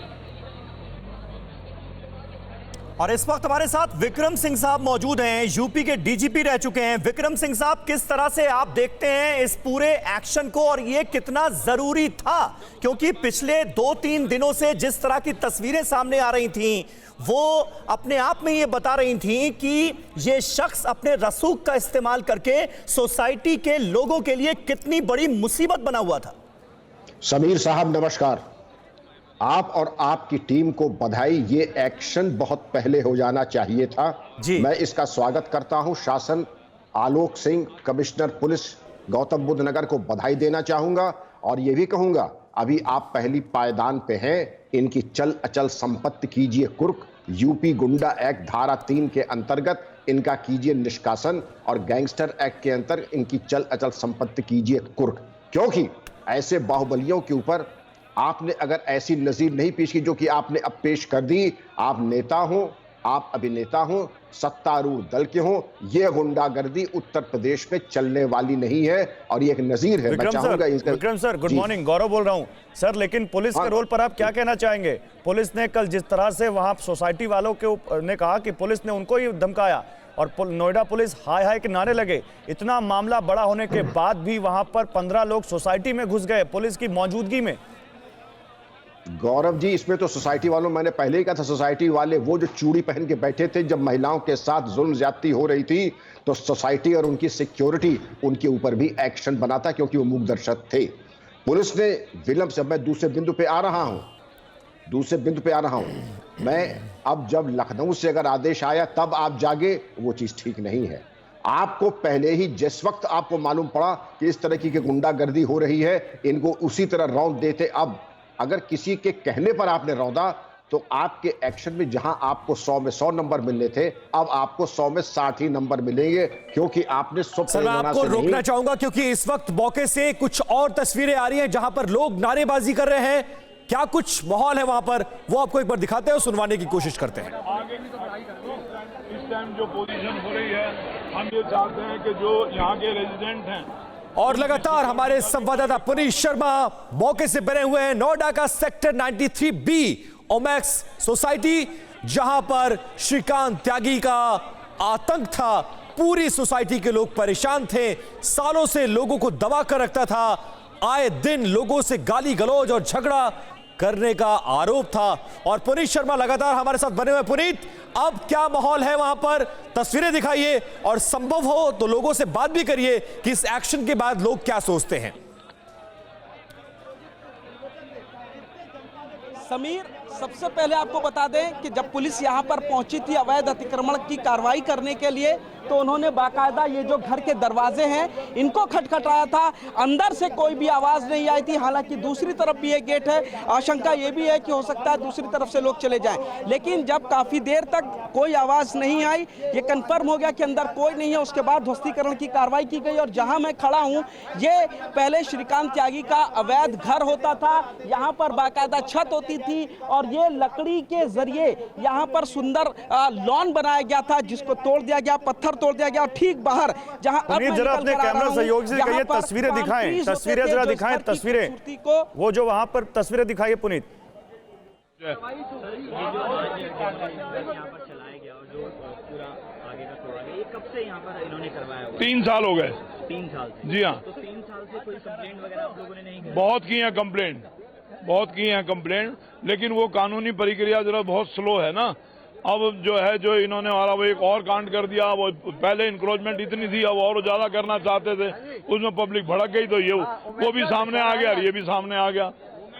और इस वक्त हमारे साथ विक्रम सिंह साहब मौजूद हैं, यूपी के डीजीपी रह चुके हैं। विक्रम सिंह साहब, किस तरह से आप देखते हैं इस पूरे एक्शन को और ये कितना जरूरी था? क्योंकि पिछले 2-3 दिनों से जिस तरह की तस्वीरें सामने आ रही थीं वो अपने आप में ये बता रही थीं कि ये शख्स अपने रसूख का इस्तेमाल करके सोसाइटी के लोगों के लिए कितनी बड़ी मुसीबत बना हुआ था। समीर साहब नमस्कार, आप और आपकी टीम को बधाई। ये एक्शन बहुत पहले हो जाना चाहिए था जी। मैं इसका स्वागत करता हूं। शासन आलोक सिंह, कमिश्नर पुलिस गौतम बुद्ध नगर को बधाई देना चाहूंगा और ये भी कहूंगा, अभी आप पहली पायदान पे हैं, इनकी चल अचल संपत्ति कीजिए कुर्क। यूपी गुंडा एक्ट धारा 3 के अंतर्गत इनका कीजिए निष्कासन और गैंगस्टर एक्ट के अंतर्गत इनकी चल अचल संपत्ति कीजिए कुर्क। क्योंकि ऐसे बाहुबलियों के ऊपर आपने अगर ऐसी नजीर नहीं पेश की जो कि आपने अब पेश कर दी, आप नेता हो, आप अभिनेता हो, सत्तारूढ़ दल के हो, ये गुंडागर्दी उत्तर प्रदेश में चलने वाली नहीं है और ये एक नजीर है। विक्रम सर, गुड मॉर्निंग, गौरव बोल रहा हूं सर। लेकिन पुलिस के रोल पर आप क्या कहना चाहेंगे? पुलिस ने कल जिस तरह से वहां सोसाइटी वालों के ने कहा कि पुलिस ने उनको ही धमकाया और नोएडा पुलिस हाय हाय के नारे लगे, इतना मामला बड़ा होने के बाद भी वहां पर 15 लोग सोसाइटी में घुस गए पुलिस की मौजूदगी में। गौरव जी, इसमें तो सोसाइटी वालों, मैंने पहले ही कहा था, सोसाइटी वाले वो जो चूड़ी पहन के बैठे थे जब महिलाओं के साथ जुल्म ज्यादती हो रही थी, तो सोसाइटी और उनकी सिक्योरिटी उनके ऊपर भी एक्शन बना था, क्योंकि वो मूकदर्शक थे। पुलिस ने विलंब से, मैं दूसरे बिंदु पे आ रहा हूं, मैं अब जब लखनऊ से अगर आदेश आया तब आप जागे, वो चीज ठीक नहीं है। आपको पहले ही जिस वक्त आपको मालूम पड़ा कि इस तरह की गुंडागर्दी हो रही है, इनको उसी तरह रौंद देते। अब अगर किसी के कहने पर आपने रौंदा तो आपके एक्शन में जहां आपको 100 में 100 नंबर मिलने थे, अब आपको 100 में 60 ही नंबर मिलेंगे, क्योंकि आपने सर, मैं आपको रोकना चाहूंगा क्योंकि इस वक्त मौके से कुछ और तस्वीरें आ रही हैं जहां पर लोग नारेबाजी कर रहे हैं। क्या कुछ माहौल है वहां पर, वो आपको एक बार दिखाते हैं और सुनवाने की कोशिश करते हैं। इस टाइम जो पोजीशन हो रही है, हम ये चाहते हैं कि जो यहाँ के रेजिडेंट हैं, और लगातार हमारे संवाददाता पुनीत शर्मा मौके से बने हुए हैं। नोएडा का सेक्टर 93B ओमैक्स सोसाइटी, जहां पर श्रीकांत त्यागी का आतंक था। पूरी सोसाइटी के लोग परेशान थे, सालों से लोगों को दबा कर रखता था, आए दिन लोगों से गाली गलौज और झगड़ा करने का आरोप था। और पुनीत शर्मा लगातार हमारे साथ बने हुए। पुनीत, अब क्या माहौल है वहां पर, तस्वीरें दिखाइए और संभव हो तो लोगों से बात भी करिए कि इस एक्शन के बाद लोग क्या सोचते हैं। समीर, सबसे पहले आपको बता दें कि जब पुलिस यहां पर पहुंची थी अवैध अतिक्रमण की कार्रवाई करने के लिए, तो उन्होंने बाकायदा ये जो घर के दरवाजे हैं इनको खटखटाया था। अंदर से कोई भी आवाज नहीं आई थी। हालांकि दूसरी तरफ भी एक गेट है, आशंका ये भी है कि हो सकता है दूसरी तरफ से लोग चले जाएं। लेकिन जब काफी देर तक कोई आवाज नहीं आई, ये कंफर्म हो गया कि अंदर कोई नहीं है। उसके बाद ध्वस्तीकरण की कार्रवाई की गई। और जहां मैं खड़ा हूं, ये पहले श्रीकांत त्यागी का अवैध घर होता था। यहाँ पर बाकायदा छत होती थी और ये लकड़ी के जरिए यहाँ पर सुंदर लॉन बनाया गया था, जिसको तोड़ दिया गया, पत्थर तोड़ दिया गया। और ठीक बाहर जहां जरा अपने कैमरा सहयोगी से कहिए तस्वीरें दिखाएं, तस्वीरें जरा दिखाएं, तस्वीरें वो जो वहां पर तस्वीरें दिखाइए पुनीत। कब से यहाँ पर इन्होंने करवाया? 3 साल हो गए। 3 साल से? जी हाँ। तो 3 साल से कोई कंप्लेंट वगैरह आप लोगों ने नहीं की? बहुत की है कंप्लेंट, बहुत की है कंप्लेंट, लेकिन वो कानूनी प्रक्रिया जरा बहुत स्लो है ना। अब जो है, जो इन्होंने वाला वो एक और कांड कर दिया। वो पहले इंक्रोचमेंट इतनी थी, अब और ज्यादा करना चाहते थे, उसमें पब्लिक भड़क गई, तो ये वो भी सामने आ गया और ये भी सामने आ गया।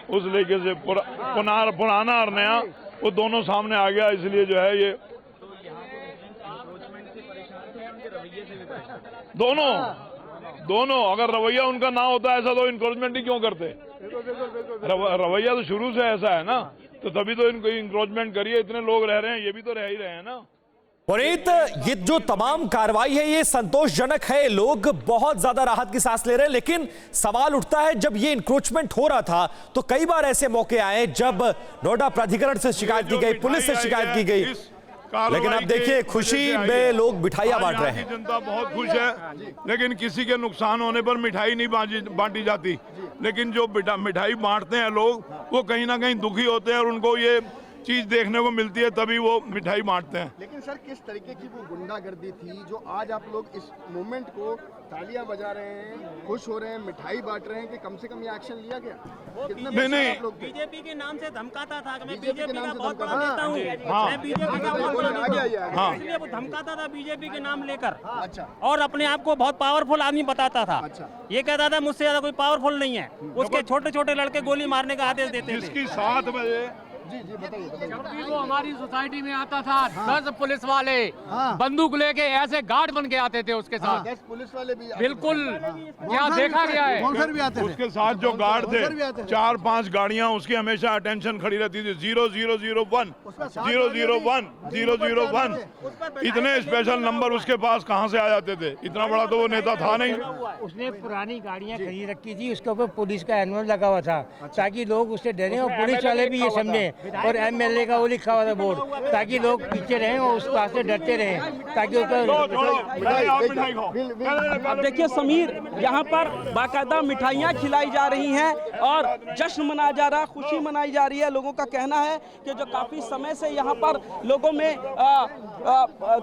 उस लेके से पुराना और नया वो दोनों सामने आ गया। इसलिए जो है ये दोनों अगर रवैया उनका ना होता ऐसा तो इंक्रोचमेंट ही क्यों करते? रवैया तो शुरू से ऐसा है ना, तो तभी तो इनको इंक्रोचमेंट करिए। इतने लोग रह रहे हैं, ये भी तो रह ही रहे हैं ना। पुनीत, ये जो तमाम कार्रवाई है ये संतोषजनक है, लोग बहुत ज्यादा राहत की सांस ले रहे हैं। लेकिन सवाल उठता है, जब ये इंक्रोचमेंट हो रहा था तो कई बार ऐसे मौके आए जब नोएडा प्राधिकरण से शिकायत की गई, पुलिस से शिकायत की गई, लेकिन अब देखिए खुशी में लोग मिठाइयां बांट रहे हैं। जनता बहुत खुश है, लेकिन किसी के नुकसान होने पर मिठाई नहीं बांटी जाती। लेकिन जो मिठाई बांटते हैं लोग, वो कहीं ना कहीं दुखी होते हैं और उनको ये चीज देखने को मिलती है, तभी वो मिठाई बांटते हैं। लेकिन सर, किस तरीके की वो गुंडागर्दी थी जो आज आप लोग इस मोमेंट को तालियां बजा रहे हैं, खुश हो रहे हैं, मिठाई बांट रहे हैं कि कम से कम ये एक्शन लिया गया? नहीं, बीजेपी के नाम से धमकाता था कि मैं बीजेपी का बहुत बड़ा नेता हूँ, हाँ, मैं बीजेपी का बहुत बड़ा नेता हूँ, हाँ, इसलिए वो धमकाता था बीजेपी के नाम लेकर। अच्छा। और अपने आप को बहुत पावरफुल आदमी बताता था। अच्छा। ये कहता था मुझसे ज्यादा कोई पावरफुल नहीं है। उसके छोटे छोटे लड़के गोली मारने का आदेश देते थे। जिसकी 7 बजे बताइए। वो हमारी सोसाइटी में आता था, 10 पुलिस वाले बंदूक लेके ऐसे गार्ड बन के आते थे उसके साथ। 10 पुलिस वाले भी बिल्कुल, यहाँ देखा गया है। भी आते थे। उसके साथ जो गार्ड थे, 4-5 गाड़ियां उसकी हमेशा अटेंशन खड़ी रहती थी। 0001 001 001 इतने स्पेशल नंबर उसके पास कहां से आ जाते थे? इतना बड़ा तो वो नेता था नहीं। उसने पुरानी गाड़ियाँ खरीद रखी थी, उसके ऊपर पुलिस का एनुअल लगा हुआ था ताकि लोग उससे डरे और पुलिस वाले भी ये समझे और एमएलए का वो लिखा हुआ था बोर्ड, ताकि लोग पीछे रहें और उस बात से डरते रहें, ताकि अब देखिए समीर, यहाँ पर बाकायदा मिठाइयाँ खिलाई जा रही हैं और जश्न मनाया जा रहा है, खुशी मनाई जा रही है। लोगों का कहना है कि जो काफी समय से यहाँ पर लोगों में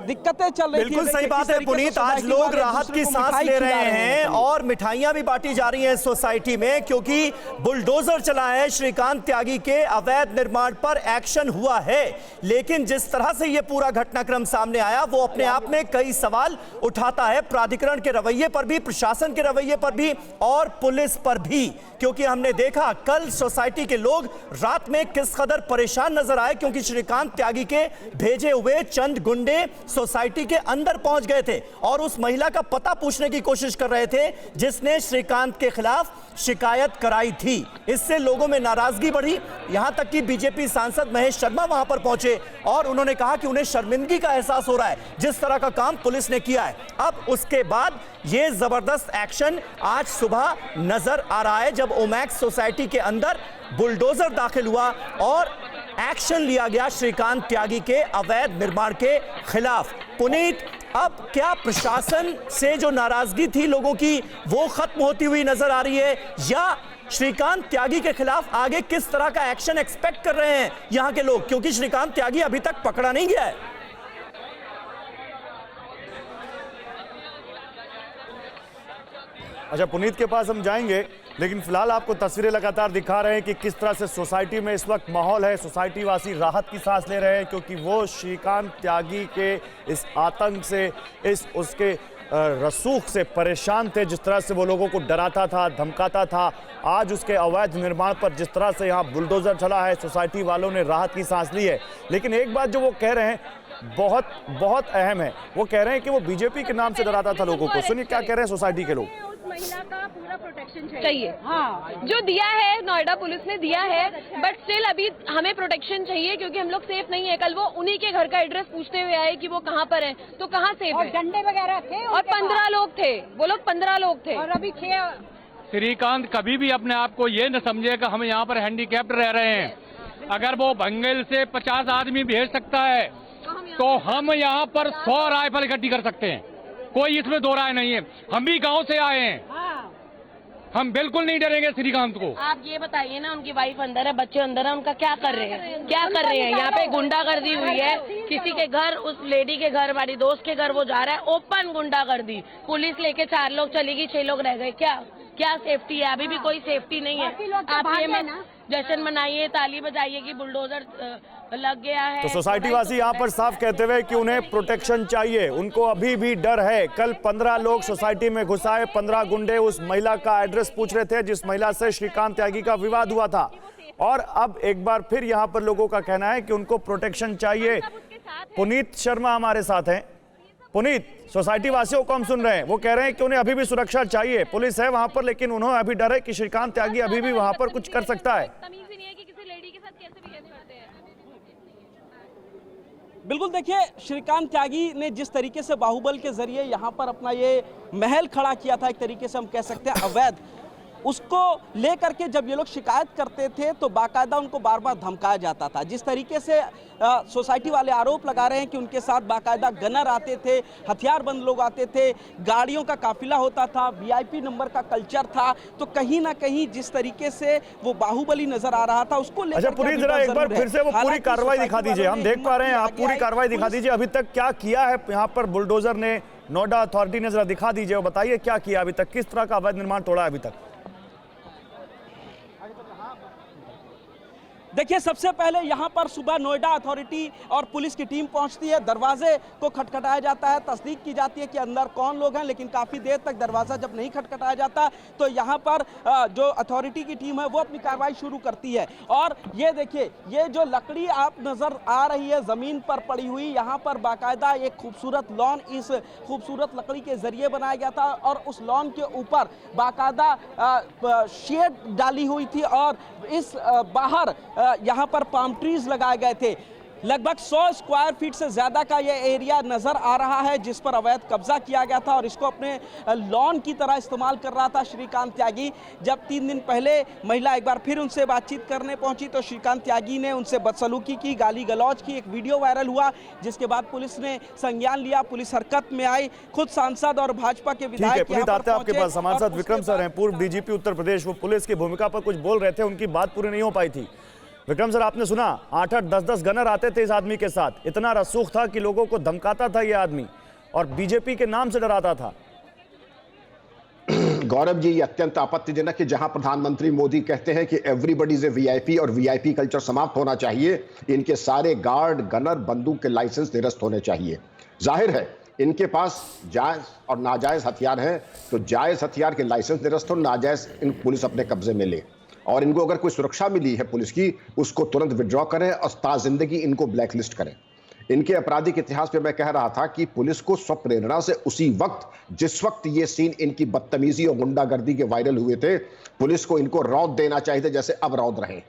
दिक्कतें चल रही थी। बिल्कुल सही बात है पुनीत, आज लोग राहत की सांस ले रहे हैं और मिठाइयां भी बांटी जा रही हैं सोसाइटी में, क्योंकि बुलडोजर चला है। श्रीकांत त्यागी के अवैध निर्माण पर एक्शन हुआ है, लेकिन जिस तरह से यह पूरा घटनाक्रम सामने आया वो अपने आप में कई सवाल उठाता है, प्राधिकरण के रवैये पर भी, प्रशासन के रवैये पर भी और पुलिस पर भी। क्योंकि हमने देखा कल सोसाइटी के लोग रात में किस कदर परेशान नजर आए, क्योंकि श्रीकांत त्यागी के भेजे हुए चंद गुंडे सोसाइटी के अंदर पहुंच गए थे और उस महिला का पता पूछने की कोशिश कर रहे थे जिसने श्रीकांत के खिलाफ शिकायत कराई थी। इससे लोगों में नाराजगी बढ़ी, यहां तक कि बीजेपी सांसद महेश शर्मा वहां पर पहुंचे और उन्होंने कहा कि उन्हें शर्मिंदगी का एहसास हो रहा है जिस तरह का काम पुलिस ने किया है। अब उसके बाद यह जबरदस्त एक्शन आज सुबह नजर आ रहा है, जब ओमैक्स सोसाइटी के अंदर बुलडोजर दाखिल हुआ और एक्शन लिया गया श्रीकांत त्यागी के अवैध निर्माण के खिलाफ। पुनीत, अब क्या प्रशासन से जो नाराजगी थी लोगों की वो खत्म होती हुई नजर आ रही है, या श्रीकांत त्यागी के खिलाफ आगे किस तरह का एक्शन एक्सपेक्ट कर रहे हैं यहां के लोग, क्योंकि श्रीकांत त्यागी अभी तक पकड़ा नहीं गया है? अच्छा, पुनीत के पास हम जाएंगे, लेकिन फिलहाल आपको तस्वीरें लगातार दिखा रहे हैं कि किस तरह से सोसाइटी में इस वक्त माहौल है। सोसाइटी वासी राहत की सांस ले रहे हैं, क्योंकि वो श्रीकांत त्यागी के इस आतंक से, इस उसके रसूख से परेशान थे। जिस तरह से वो लोगों को डराता था, धमकाता था, आज उसके अवैध निर्माण पर जिस तरह से यहाँ बुलडोजर चला है, सोसाइटी वालों ने राहत की सांस ली है। लेकिन एक बात जो वो कह रहे हैं बहुत बहुत अहम है, वो कह रहे हैं कि वो बीजेपी के नाम से डराता था लोगों को। सुनिए क्या कह रहे हैं सोसाइटी के लोग। महिला का पूरा प्रोटेक्शन चाहिए। हाँ, जो दिया है नोएडा पुलिस ने दिया है, बट स्टिल अभी हमें प्रोटेक्शन चाहिए, क्योंकि हम लोग सेफ नहीं है। कल वो उन्हीं के घर का एड्रेस पूछते हुए आए कि वो कहाँ पर है, तो कहाँ सेफ है। डंडे वगैरह थे और 15 लोग थे, वो लोग 15 लोग थे और अभी 6। श्रीकांत कभी भी अपने आप को ये न समझे कि हम यहाँ पर हैंडीकैप्ड रह रहे हैं। अगर वो बंगल से 50 आदमी भेज सकता है तो हम यहाँ पर 100 राइफल इकट्ठी कर सकते हैं, कोई इसमें दो राय नहीं है। हम भी गांव से आए हैं, हम बिल्कुल नहीं डरेंगे श्रीकांत को। आप ये बताइए ना, उनकी वाइफ अंदर है, बच्चे अंदर है, उनका क्या कर रहे हैं, क्या कर रहे हैं? यहाँ पे गुंडागर्दी हुई है, किसी के घर, उस लेडी के घर, हमारी दोस्त के घर वो जा रहा है, ओपन गुंडागर्दी। पुलिस लेके 4 लोग चली गई, 6 लोग रह गए। क्या सेफ्टी है? अभी भी कोई सेफ्टी नहीं है। आप ये जश्न मनाइए, ताली बजाइए कि बुलडोजर लग गया है। तो सोसाइटी वासी यहाँ पर साफ कहते हुए कि उन्हें प्रोटेक्शन चाहिए, उनको अभी भी डर है। कल 15 लोग सोसाइटी में घुस आए, 15 गुंडे उस महिला का एड्रेस पूछ रहे थे जिस महिला से श्रीकांत त्यागी का विवाद हुआ था, और अब एक बार फिर यहाँ पर लोगों का कहना है कि उनको प्रोटेक्शन चाहिए। पुनीत शर्मा हमारे साथ हैं। पुनीत, सोसाइटी वासियों को हम सुन रहे हैं, वो कह रहे हैं कि उन्हें अभी भी सुरक्षा चाहिए, पुलिस है वहां पर, लेकिन उन्हें अभी डर है कि श्रीकांत त्यागी अभी भी वहां पर कुछ कर सकता है। बिल्कुल, देखिए श्रीकांत त्यागी ने जिस तरीके से बाहुबल के जरिए यहाँ पर अपना ये महल खड़ा किया था, एक तरीके से हम कह सकते हैं अवैध, उसको लेकर के जब ये लोग शिकायत करते थे तो बाकायदा उनको बार बार धमकाया जाता था। जिस तरीके से सोसाइटी वाले आरोप लगा रहे हैं कि उनके साथ बाकायदा गनर आते थे, हथियारबंद लोग आते थे, गाड़ियों का काफिला होता था, वीआईपी नंबर का कल्चर था, तो कहीं ना कहीं जिस तरीके से वो बाहुबली नजर आ रहा था उसको लेकर। अच्छा, पूरी जरा एक बार फिर से वो पूरी कार्रवाई दिखा दीजिए, हम देख पा रहे हैं, आप पूरी कार्रवाई दिखा दीजिए, अभी तक क्या किया है यहाँ पर बुलडोजर ने, नोएडा अथॉरिटी ने, जरा दिखा दीजिए और बताइए क्या किया अभी तक, किस तरह का अवैध निर्माण तोड़ा अभी तक। देखिए, सबसे पहले यहाँ पर सुबह नोएडा अथॉरिटी और पुलिस की टीम पहुँचती है, दरवाजे को खटखटाया जाता है, तस्दीक की जाती है कि अंदर कौन लोग हैं, लेकिन काफ़ी देर तक दरवाज़ा जब नहीं खटखटाया जाता तो यहाँ पर जो अथॉरिटी की टीम है वो अपनी कार्रवाई शुरू करती है। और ये देखिए, ये जो लकड़ी आप नज़र आ रही है ज़मीन पर पड़ी हुई, यहाँ पर बाकायदा एक खूबसूरत लॉन इस खूबसूरत लकड़ी के ज़रिए बनाया गया था और उस लॉन के ऊपर बाकायदा शेड डाली हुई थी और इस बाहर यहाँ पर पाम ट्रीज लगाए गए थे। लगभग 100 स्क्वायर फीट से ज़्यादा का ये एरिया नज़र आ रहा है जिस पर अवैध कब्जा किया गया था और इसको अपने लॉन की तरह इस्तेमाल कर रहा था श्रीकांत त्यागी। जब 3 दिन पहले महिला एक बार फिर उनसे बातचीत करने पहुंची तो श्रीकांत त्यागी ने उनसे बदसलूकी की, गाली गलौज की। एक वीडियो वायरल हुआ जिसके बाद पुलिस ने संज्ञान लिया, पुलिस हरकत में आई। खुद सांसद और भाजपा के विधायक यहाँ पर आपके पास हमारे साथ विक्रम सर हैं, पूर्व डीजीपी उत्तर प्रदेश। वो पुलिस की भूमिका पर कुछ बोल रहे थे, उनकी बात पूरी नहीं हो पाई थी। विक्रम सर, आपने सुना 8-8, 10-10 गनर आते थे इस आदमी के साथ, इतना रसूख था कि लोगों को धमकाता था ये आदमी और बीजेपी के नाम से डराता था। गौरव जी, ये अत्यंत आपत्तिजनक है। जहां प्रधानमंत्री मोदी कहते हैं कि एवरीबडी इज ए वीआईपी और वीआईपी कल्चर समाप्त होना चाहिए, इनके सारे गार्ड, गनर, बंदूक के लाइसेंस निरस्त होने चाहिए। जाहिर है इनके पास जायज और नाजायज हथियार हैं, तो जायज हथियार के लाइसेंस निरस्त हो, नाजायज इन पुलिस अपने कब्जे में ले। और इनको अगर कोई सुरक्षा मिली है पुलिस की, उसको तुरंत विड्रॉ करें और ताजिंदगी इनको ब्लैकलिस्ट करें। इनके आपराधिक इतिहास पे मैं कह रहा था कि पुलिस को स्वप्रेरणा से उसी वक्त, जिस वक्त ये सीन इनकी बदतमीजी और गुंडागर्दी के वायरल हुए थे, पुलिस को इनको रौंद देना चाहिए था जैसे अब रौंद रहे हैं।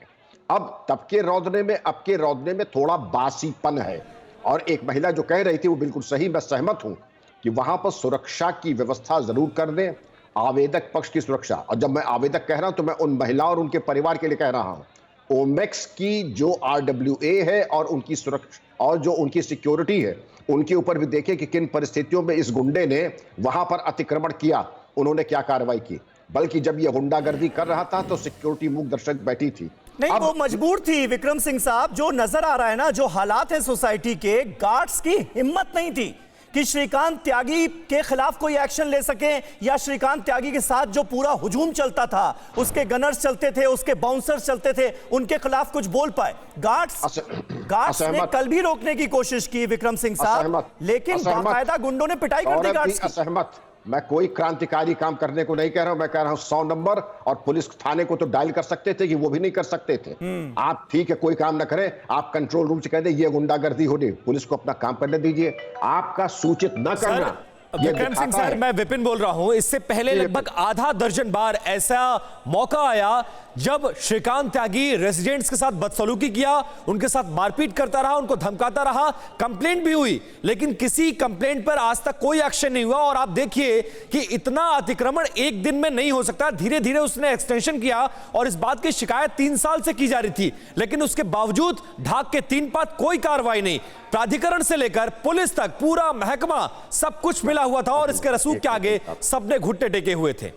अब तब के रौंदने में, अब के रौंदने में थोड़ा बासीपन है। और एक महिला जो कह रही थी वो बिल्कुल सही, मैं सहमत हूं कि वहां पर सुरक्षा की व्यवस्था जरूर कर दें, आवेदक पक्ष की सुरक्षा। और जब मैं आवेदक कह रहा हूं तो मैं उन महिलाओं और उनके परिवार के लिए कह रहा हूं। ओमेक्स की जो RWA है और उनकी सुरक्षा और जो उनकी सिक्योरिटी है, उनके ऊपर भी देखें कि किन परिस्थितियों में इस गुंडे ने वहां पर अतिक्रमण किया, उन्होंने क्या कार्रवाई की। बल्कि जब यह गुंडागर्दी कर रहा था तो सिक्योरिटी मूक दर्शक बैठी थी। नहीं, वो मजबूर थी विक्रम सिंह साहब। जो नजर आ रहा है ना, जो हालात है सोसाइटी के, गार्ड्स की हिम्मत नहीं थी कि श्रीकांत त्यागी के खिलाफ कोई एक्शन ले सके, या श्रीकांत त्यागी के साथ जो पूरा हुजूम चलता था, उसके गनर्स चलते थे, उसके बाउंसर्स चलते थे, उनके खिलाफ कुछ बोल पाए। गार्ड्स ने कल भी रोकने की कोशिश की विक्रम सिंह साहब, लेकिन बाकायदा गुंडों ने पिटाई कर दी गार्ड्स की। असहमत। मैं कोई क्रांतिकारी काम करने को नहीं कह रहा हूं, मैं कह रहा हूं 100 नंबर और पुलिस थाने को तो डायल कर सकते थे कि वो भी नहीं कर सकते थे। आप ठीक है कोई काम ना करें, आप कंट्रोल रूम से कह दे ये गुंडागर्दी हो रही, पुलिस को अपना काम करने दीजिए। आपका सूचित न करना। विक्रम सिंह सर, मैं विपिन बोल रहा हूं। इससे पहले लगभग आधा दर्जन बार ऐसा मौका आया जब श्रीकांत त्यागी रेजिडेंट्स के साथ बदसलूकी किया, उनके साथ मारपीट करता रहा, उनको धमकाता रहा। कंप्लेंट भी हुई, लेकिन किसी कंप्लेंट पर आज तक कोई एक्शन नहीं हुआ। और आप देखिए कि इतना अतिक्रमण एक दिन में नहीं हो सकता, धीरे धीरे उसने एक्सटेंशन किया और इस बात की शिकायत 3 साल से की जा रही थी, लेकिन उसके बावजूद ढाक के 3 पात कोई कार्रवाई नहीं। प्राधिकरण से लेकर पुलिस तक पूरा महकमा सब कुछ मिला हुआ था और इसके रसूख के आगे सबने घुटने टेके हुए थे।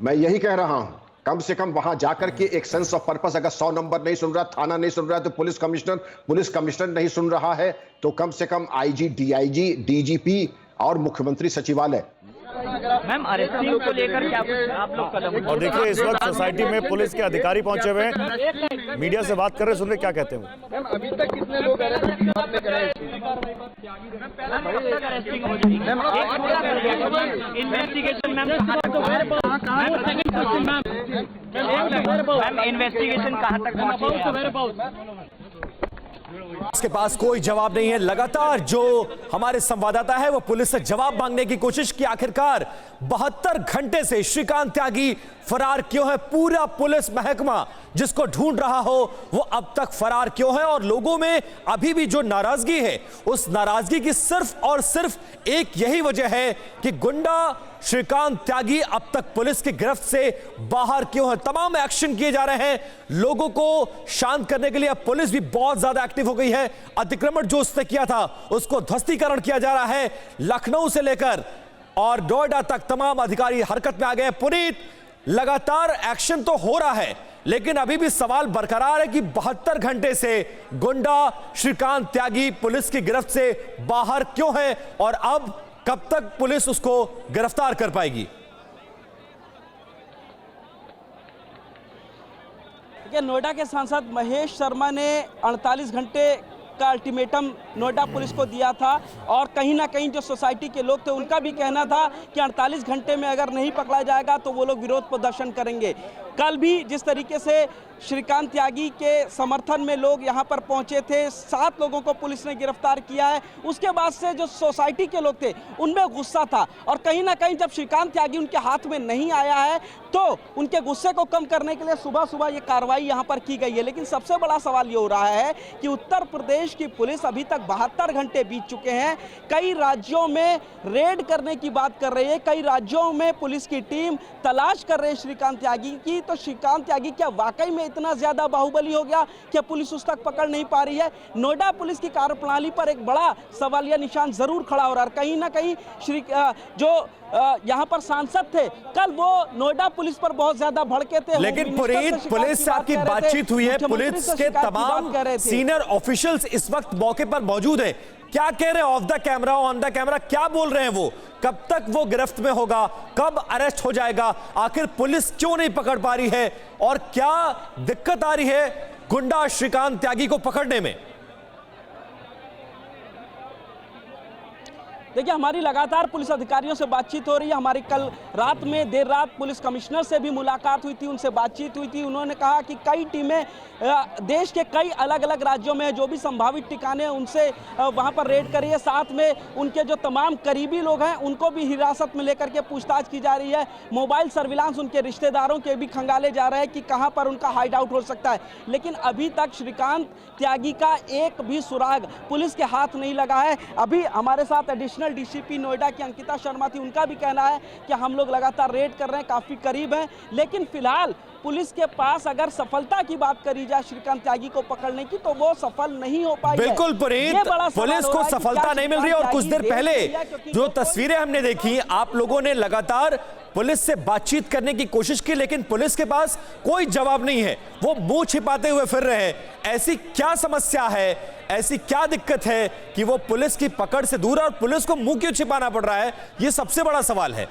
मैं यही कह रहा हूं, कम से कम वहां जाकर के एक सेंस ऑफ पर्पस, अगर 100 नंबर नहीं सुन रहा, थाना नहीं सुन रहा है, तो पुलिस कमिश्नर नहीं सुन रहा है, तो कम से कम IG, DIG, DGP और मुख्यमंत्री सचिवालय। मैम, अरेस्टिंग को लेकर क्या कुछ आप लोग कदम? और देखिए इस वक्त सोसाइटी में पुलिस के अधिकारी पहुंचे हुए हैं, मीडिया से बात कर रहे, सुन रहे क्या कहते हैं। मैम, अभी तक कितने लोग इन्वेस्टिगेशन कहां तक पहुंची? इसके पास कोई जवाब नहीं है। लगातार जो हमारे संवाददाता है वो पुलिस से जवाब मांगने की कोशिश की। आखिरकार 72 घंटे से श्रीकांत त्यागी फरार क्यों है? पूरा पुलिस महकमा जिसको ढूंढ रहा हो वो अब तक फरार क्यों है? और लोगों में अभी भी जो नाराजगी है, उस नाराजगी की सिर्फ और सिर्फ एक यही वजह है कि गुंडा श्रीकांत त्यागी अब तक पुलिस की गिरफ्त से बाहर क्यों है। तमाम एक्शन किए जा रहे हैं लोगों को शांत करने के लिए। अब पुलिस भी बहुत ज्यादा एक्टिव हो गई है। अतिक्रमण जो उसने किया था उसको ध्वस्तीकरण किया जा रहा है। लखनऊ से लेकर और नोएडा तक तमाम अधिकारी हरकत में आ गए। पुनीत, लगातार एक्शन तो हो रहा है, लेकिन अभी भी सवाल बरकरार है कि 72 घंटे से गुंडा श्रीकांत त्यागी पुलिस की गिरफ्त से बाहर क्यों है और अब कब तक पुलिस उसको गिरफ्तार कर पाएगी? नोएडा के सांसद महेश शर्मा ने 48 घंटे का अल्टीमेटम नोएडा पुलिस को दिया था और कहीं ना कहीं जो सोसाइटी के लोग थे उनका भी कहना था कि 48 घंटे में अगर नहीं पकड़ा जाएगा तो वो लोग विरोध प्रदर्शन करेंगे। कल भी जिस तरीके से श्रीकांत त्यागी के समर्थन में लोग यहाँ पर पहुँचे थे। 7 लोगों को पुलिस ने गिरफ्तार किया है। उसके बाद से जो सोसाइटी के लोग थे उनमें गुस्सा था, और कहीं ना कहीं जब श्रीकांत त्यागी उनके हाथ में नहीं आया है तो उनके गुस्से को कम करने के लिए सुबह सुबह ये कार्रवाई यहाँ पर की गई है। लेकिन सबसे बड़ा सवाल ये हो रहा है कि उत्तर प्रदेश की पुलिस अभी तक 72 घंटे बीत चुके हैं, कई राज्यों में रेड करने की बात कर रही है, कई राज्यों में पुलिस की टीम तलाश कर रही है श्रीकांत त्यागी की। तो श्रीकांत त्यागी क्या वाकई में इतना ज्यादा बाहुबली हो गया कि पुलिस उस तक पकड़ नहीं पा रही है? नोएडा पुलिस की कार्यप्रणाली पर एक बड़ा सवालिया निशान जरूर खड़ा हो रहा है। कहीं ना कहीं यहाँ पर सांसद थे, कल वो नोएडा पुलिस पर बहुत ज्यादा भड़के थे। लेकिन पुलिस से आपकी बातचीत हुई है, पुलिस के तमाम सीनियर ऑफिशियल्स इस वक्त मौके पर मौजूद हैं। क्या कह रहे हैं of the camera, on the camera क्या बोल रहे हैं वो? कब तक वो गिरफ्त में होगा, कब अरेस्ट हो जाएगा, आखिर पुलिस क्यों नहीं पकड़ पा रही है और क्या दिक्कत आ रही है गुंडा श्रीकांत त्यागी को पकड़ने में? देखिए, हमारी लगातार पुलिस अधिकारियों से बातचीत हो रही है। हमारी कल रात में देर रात पुलिस कमिश्नर से भी मुलाकात हुई थी, उनसे बातचीत हुई थी। उन्होंने कहा कि कई टीमें देश के कई अलग अलग राज्यों में जो भी संभावित ठिकाने हैं उनसे वहां पर रेड करी है। साथ में उनके जो तमाम करीबी लोग हैं उनको भी हिरासत में लेकर के पूछताछ की जा रही है। मोबाइल सर्विलांस उनके रिश्तेदारों के भी खंगाले जा रहे हैं कि कहां पर उनका हाइड आउट हो सकता है। लेकिन अभी तक श्रीकांत त्यागी का एक भी सुराग पुलिस के हाथ नहीं लगा है। अभी हमारे साथ एडिशनल डीसीपी नोएडा की अंकिता शर्मा थी, उनका भी कहना है कि हम लोग लगातार रेड कर रहे हैं, काफी करीब हैं। लेकिन फिलहाल पुलिस के पास अगर सफलता की बात करी जाए श्रीकांत त्यागी को पकड़ने की तो वो सफल नहीं हो पाई। बिल्कुल पुनीत, पुलिस को सफलता नहीं मिल रही। और कुछ देर पहले जो तस्वीरें हमने देखी, आप लोगों ने लगातार पुलिस से बातचीत करने की कोशिश की लेकिन पुलिस के पास कोई जवाब नहीं है, वो मुंह छिपाते हुए फिर रहे हैं। ऐसी क्या समस्या है, ऐसी क्या दिक्कत है कि वो पुलिस की पकड़ से दूर है और पुलिस को मुंह क्यों छिपाना पड़ रहा है? ये सबसे बड़ा सवाल है।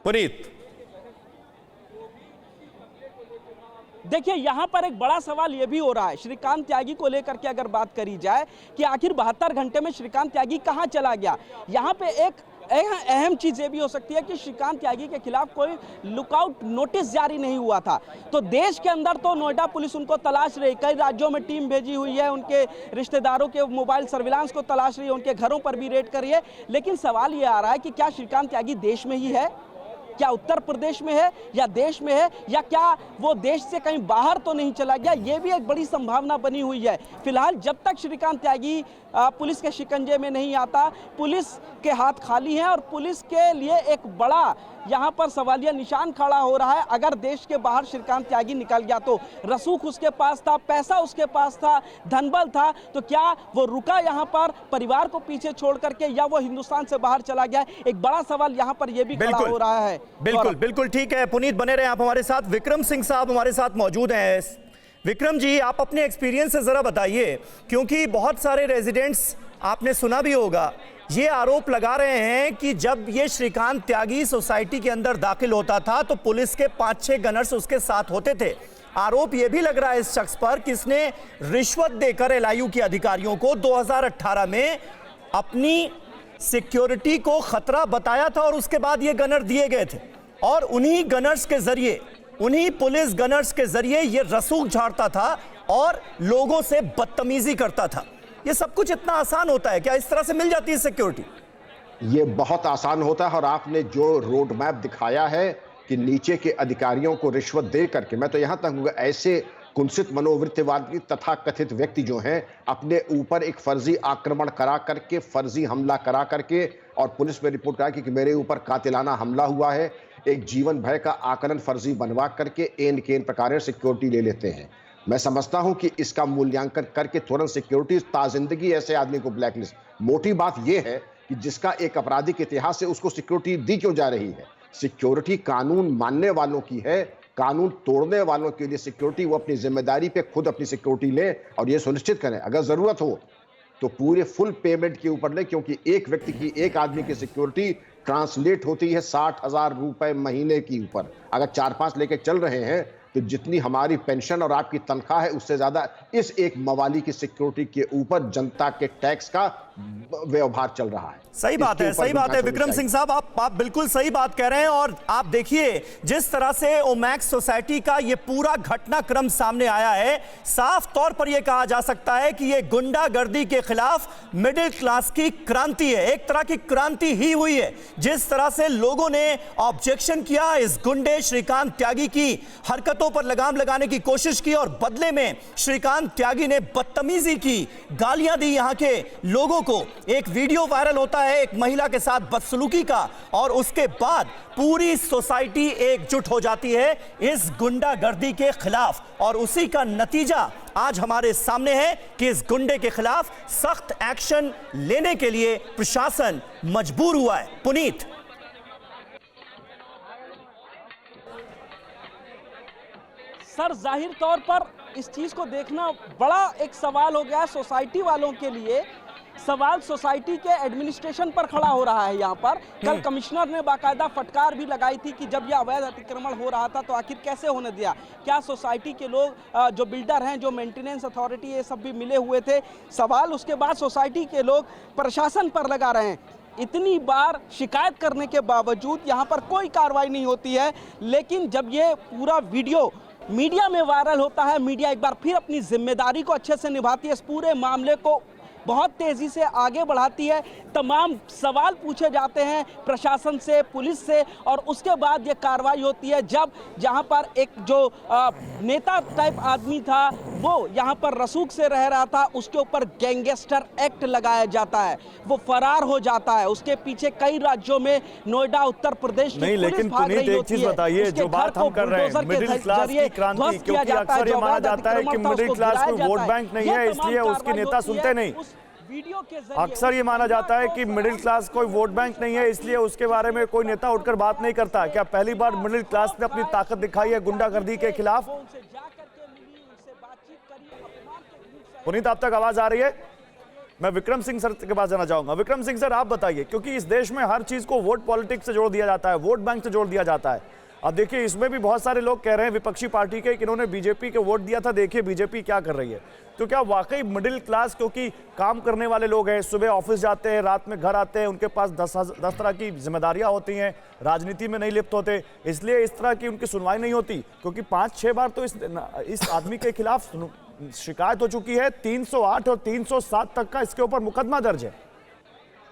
पुनीत, देखिए, यहां पर एक बड़ा सवाल यह भी हो रहा है श्रीकांत त्यागी को लेकर के अगर बात करी जाए कि आखिर 72 घंटे में श्रीकांत त्यागी कहां चला गया। यहां पे एक अहम चीज ये भी हो सकती है कि श्रीकांत त्यागी के खिलाफ कोई लुकआउट नोटिस जारी नहीं हुआ था। तो देश के अंदर तो नोएडा पुलिस उनको तलाश रही, कई राज्यों में टीम भेजी हुई है, उनके रिश्तेदारों के मोबाइल सर्विलांस को तलाश रही है, उनके घरों पर भी रेड कर रही है। लेकिन सवाल ये आ रहा है कि क्या श्रीकांत त्यागी देश में ही है, क्या उत्तर प्रदेश में है या देश में है, या क्या वो देश से कहीं बाहर तो नहीं चला गया? ये भी एक बड़ी संभावना बनी हुई है। फिलहाल जब तक श्रीकांत त्यागी पुलिस के शिकंजे में नहीं आता, पुलिस के हाथ खाली हैं और पुलिस के लिए एक बड़ा यहाँ पर सवालिया निशान खड़ा हो रहा है। अगर देश के बाहर श्रीकांत त्यागी निकल गया तो रसूख उसके पास था, पैसा उसके पास था, धनबल था, तो क्या वो रुका यहाँ पर परिवार को पीछे छोड़ करके या वो हिंदुस्तान से बाहर चला गया? एक बड़ा सवाल यहाँ पर यह भी खड़ा हो रहा है। बिल्कुल बिल्कुल ठीक है पुनीत, बने रहे आप हमारे साथ। विक्रम सिंह साहब हमारे साथ मौजूद हैं। विक्रम जी, आप अपने एक्सपीरियंस से जरा बताइए, क्योंकि बहुत सारे रेजिडेंट्स, आपने सुना भी होगा, ये आरोप लगा रहे हैं कि जब ये श्रीकांत त्यागी सोसाइटी के अंदर दाखिल होता था तो पुलिस के 5-6 गनर्स उसके साथ होते थे। आरोप यह भी लग रहा है इस शख्स पर कि इसने रिश्वत देकर एलआईयू के अधिकारियों को 2018 में अपनी सिक्योरिटी को खतरा बताया था और उसके बाद ये गनर दिए गए थे और उन्हीं गनर्स के जरिए, उन्हीं पुलिस गनर्स के जरिए ये रसूख झाड़ता था और लोगों से बदतमीजी करता था। ये सब कुछ इतना आसान होता है क्या? इस तरह से मिल जाती है सिक्योरिटी? ये बहुत आसान होता है और आपने जो रोड मैप दिखाया है कि नीचे के अधिकारियों को रिश्वत दे करके, मैं तो यहां तक कहूंगा ऐसे कुंसित मनोवृत्तिवादी तथा कथित व्यक्ति जो हैं अपने ऊपर एक फर्जी आक्रमण करा करके, फर्जी हमला करा करके और पुलिस में रिपोर्ट करा कि मेरे ऊपर कातिलाना हमला हुआ है, एक जीवन भय का आकलन फर्जी बनवा करके एन केन प्रकार सिक्योरिटी ले लेते हैं। मैं समझता हूं कि इसका मूल्यांकन करके तुरंत सिक्योरिटी ताजिंदगी ऐसे आदमी को ब्लैकलिस्ट। मोटी बात यह है कि जिसका एक आपराधिक इतिहास है उसको सिक्योरिटी दी क्यों जा रही है? सिक्योरिटी कानून मानने वालों की है, कानून तोड़ने वालों के लिए सिक्योरिटी, वो अपनी जिम्मेदारी पे खुद अपनी सिक्योरिटी ले और ये सुनिश्चित करें अगर जरूरत हो तो पूरे फुल पेमेंट के ऊपर ले, क्योंकि एक व्यक्ति की, एक आदमी की सिक्योरिटी ट्रांसलेट होती है 60,000 रुपए महीने के ऊपर। अगर 4-5 लेके चल रहे हैं तो जितनी हमारी पेंशन और आपकी तनख्वाह है उससे ज्यादा इस एक मवाली की सिक्योरिटी के ऊपर जनता के टैक्स का व्यवहार चल रहा है। सही बात है, सही बात है विक्रम सिंह साहब, आप बिल्कुल सही बात कह रहे हैं। और आप देखिए जिस तरह से ओमैक्स सोसाइटी का ये पूरा घटनाक्रम सामने आया है, साफ तौर पर यह कहा जा सकता है कि ये गुंडागर्दी के खिलाफ मिडिल क्लास की क्रांति है, एक तरह की क्रांति ही हुई है। जिस तरह से लोगों ने ऑब्जेक्शन किया, इस गुंडे श्रीकांत त्यागी की हरकतों पर लगाम लगाने की कोशिश की और बदले में श्रीकांत त्यागी ने बदतमीजी की, गालियां दी यहां के लोगों को। एक वीडियो वायरल होता है एक महिला के साथ बदसलूकी का और उसके बाद पूरी सोसाइटी एकजुट हो जाती है इस गुंडागर्दी के खिलाफ और उसी का नतीजा आज हमारे सामने है कि इस गुंडे के खिलाफ सख्त एक्शन लेने के लिए प्रशासन मजबूर हुआ है। पुनीत, सर जाहिर तौर पर इस चीज को देखना बड़ा एक सवाल हो गया है सोसाइटी वालों के लिए। सवाल सोसाइटी के एडमिनिस्ट्रेशन पर खड़ा हो रहा है। यहाँ पर कल कमिश्नर ने बाकायदा फटकार भी लगाई थी कि जब यह अवैध अतिक्रमण हो रहा था तो आखिर कैसे होने दिया। क्या सोसाइटी के लोग जो बिल्डर हैं, जो मेंटेनेंस अथॉरिटी, ये सब भी मिले हुए थे। सवाल उसके बाद सोसाइटी के लोग प्रशासन पर लगा रहे हैं। इतनी बार शिकायत करने के बावजूद यहाँ पर कोई कार्रवाई नहीं होती है। लेकिन जब ये पूरा वीडियो मीडिया में वायरल होता है, मीडिया एक बार फिर अपनी जिम्मेदारी को अच्छे से निभाती है, इस पूरे मामले को बहुत तेजी से आगे बढ़ाती है। तमाम सवाल पूछे जाते हैं प्रशासन से, पुलिस से और उसके बाद ये कार्रवाई होती है जब जहां पर एक जो नेता टाइप आदमी था वो यहां पर रसूख से रह रहा था, उसके ऊपर गैंगस्टर एक्ट लगाया जाता है, वो फरार हो जाता है। उसके पीछे कई राज्यों में, नोएडा, उत्तर प्रदेश की नहीं, लेकिन पुनीत एक चीज बताइए, जो बात हम कर रहे हैं मिडिल क्लास की क्रांति, क्योंकि अक्सर ये माना जाता है कि मिडिल क्लास को वोट बैंक नहीं है इसलिए उसकी नेता सुनते नहीं। वीडियो के अक्सर ये माना जाता है कि मिडिल क्लास कोई वोट बैंक नहीं है इसलिए उसके बारे में कोई नेता उठकर बात नहीं करता। क्या पहली बार मिडिल क्लास ने अपनी ताकत दिखाई है गुंडागर्दी के खिलाफ? पुनीत, आप तक आवाज आ रही है? मैं विक्रम सिंह सर के पास जाना चाहूंगा। विक्रम सिंह सर, आप बताइए, क्योंकि इस देश में हर चीज को वोट पॉलिटिक्स से जोड़ दिया जाता है, वोट बैंक से जोड़ दिया जाता है। अब देखिए इसमें भी बहुत सारे लोग कह रहे हैं विपक्षी पार्टी के कि इन्होंने बीजेपी को वोट दिया था, देखिए बीजेपी क्या कर रही है। तो क्या वाकई मिडिल क्लास, क्योंकि काम करने वाले लोग हैं, सुबह ऑफिस जाते हैं, रात में घर आते हैं, उनके पास 10 तरह की जिम्मेदारियां होती हैं, राजनीति में नहीं लिप्त होते, इसलिए इस तरह की उनकी सुनवाई नहीं होती? क्योंकि 5-6 बार तो इस आदमी के खिलाफ शिकायत हो चुकी है, 308 और 307 तक का इसके ऊपर मुकदमा दर्ज है।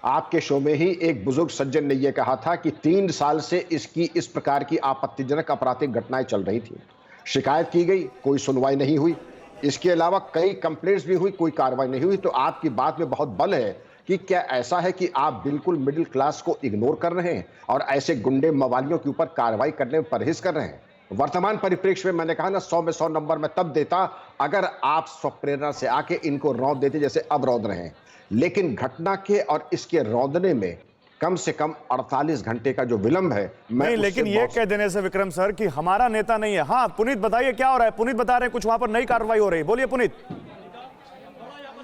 आपके शो में ही एक बुजुर्ग सज्जन ने यह कहा था कि 3 साल से इसकी इस प्रकार की आपत्तिजनक आपराधिक घटनाएं चल रही थी, शिकायत की गई, कोई सुनवाई नहीं हुई। इसके अलावा कई कंप्लेंट्स भी हुई, कोई कार्रवाई नहीं हुई। तो आपकी बात में बहुत बल है कि क्या ऐसा है कि आप बिल्कुल मिडिल क्लास को इग्नोर कर रहे हैं और ऐसे गुंडे मवालियों के ऊपर कार्रवाई करने में परहेज कर रहे हैं? वर्तमान परिप्रेक्ष्य में मैंने कहा ना, 100 में 100 नंबर मैं तब देता अगर आप स्वप्रेरणा से आके इनको रौंद देते जैसे अब रौंद रहे हैं। लेकिन घटना के और इसके रौंदने में कम से कम 48 घंटे का जो विलंब है, मैं नहीं, लेकिन ये कह देने से विक्रम सर कि हमारा नेता नहीं है। हाँ पुनीत बताइए क्या हो रहा है? पुनीत बता रहे हैं कुछ वहां पर नई कार्रवाई हो रही है, बोलिए पुनीत।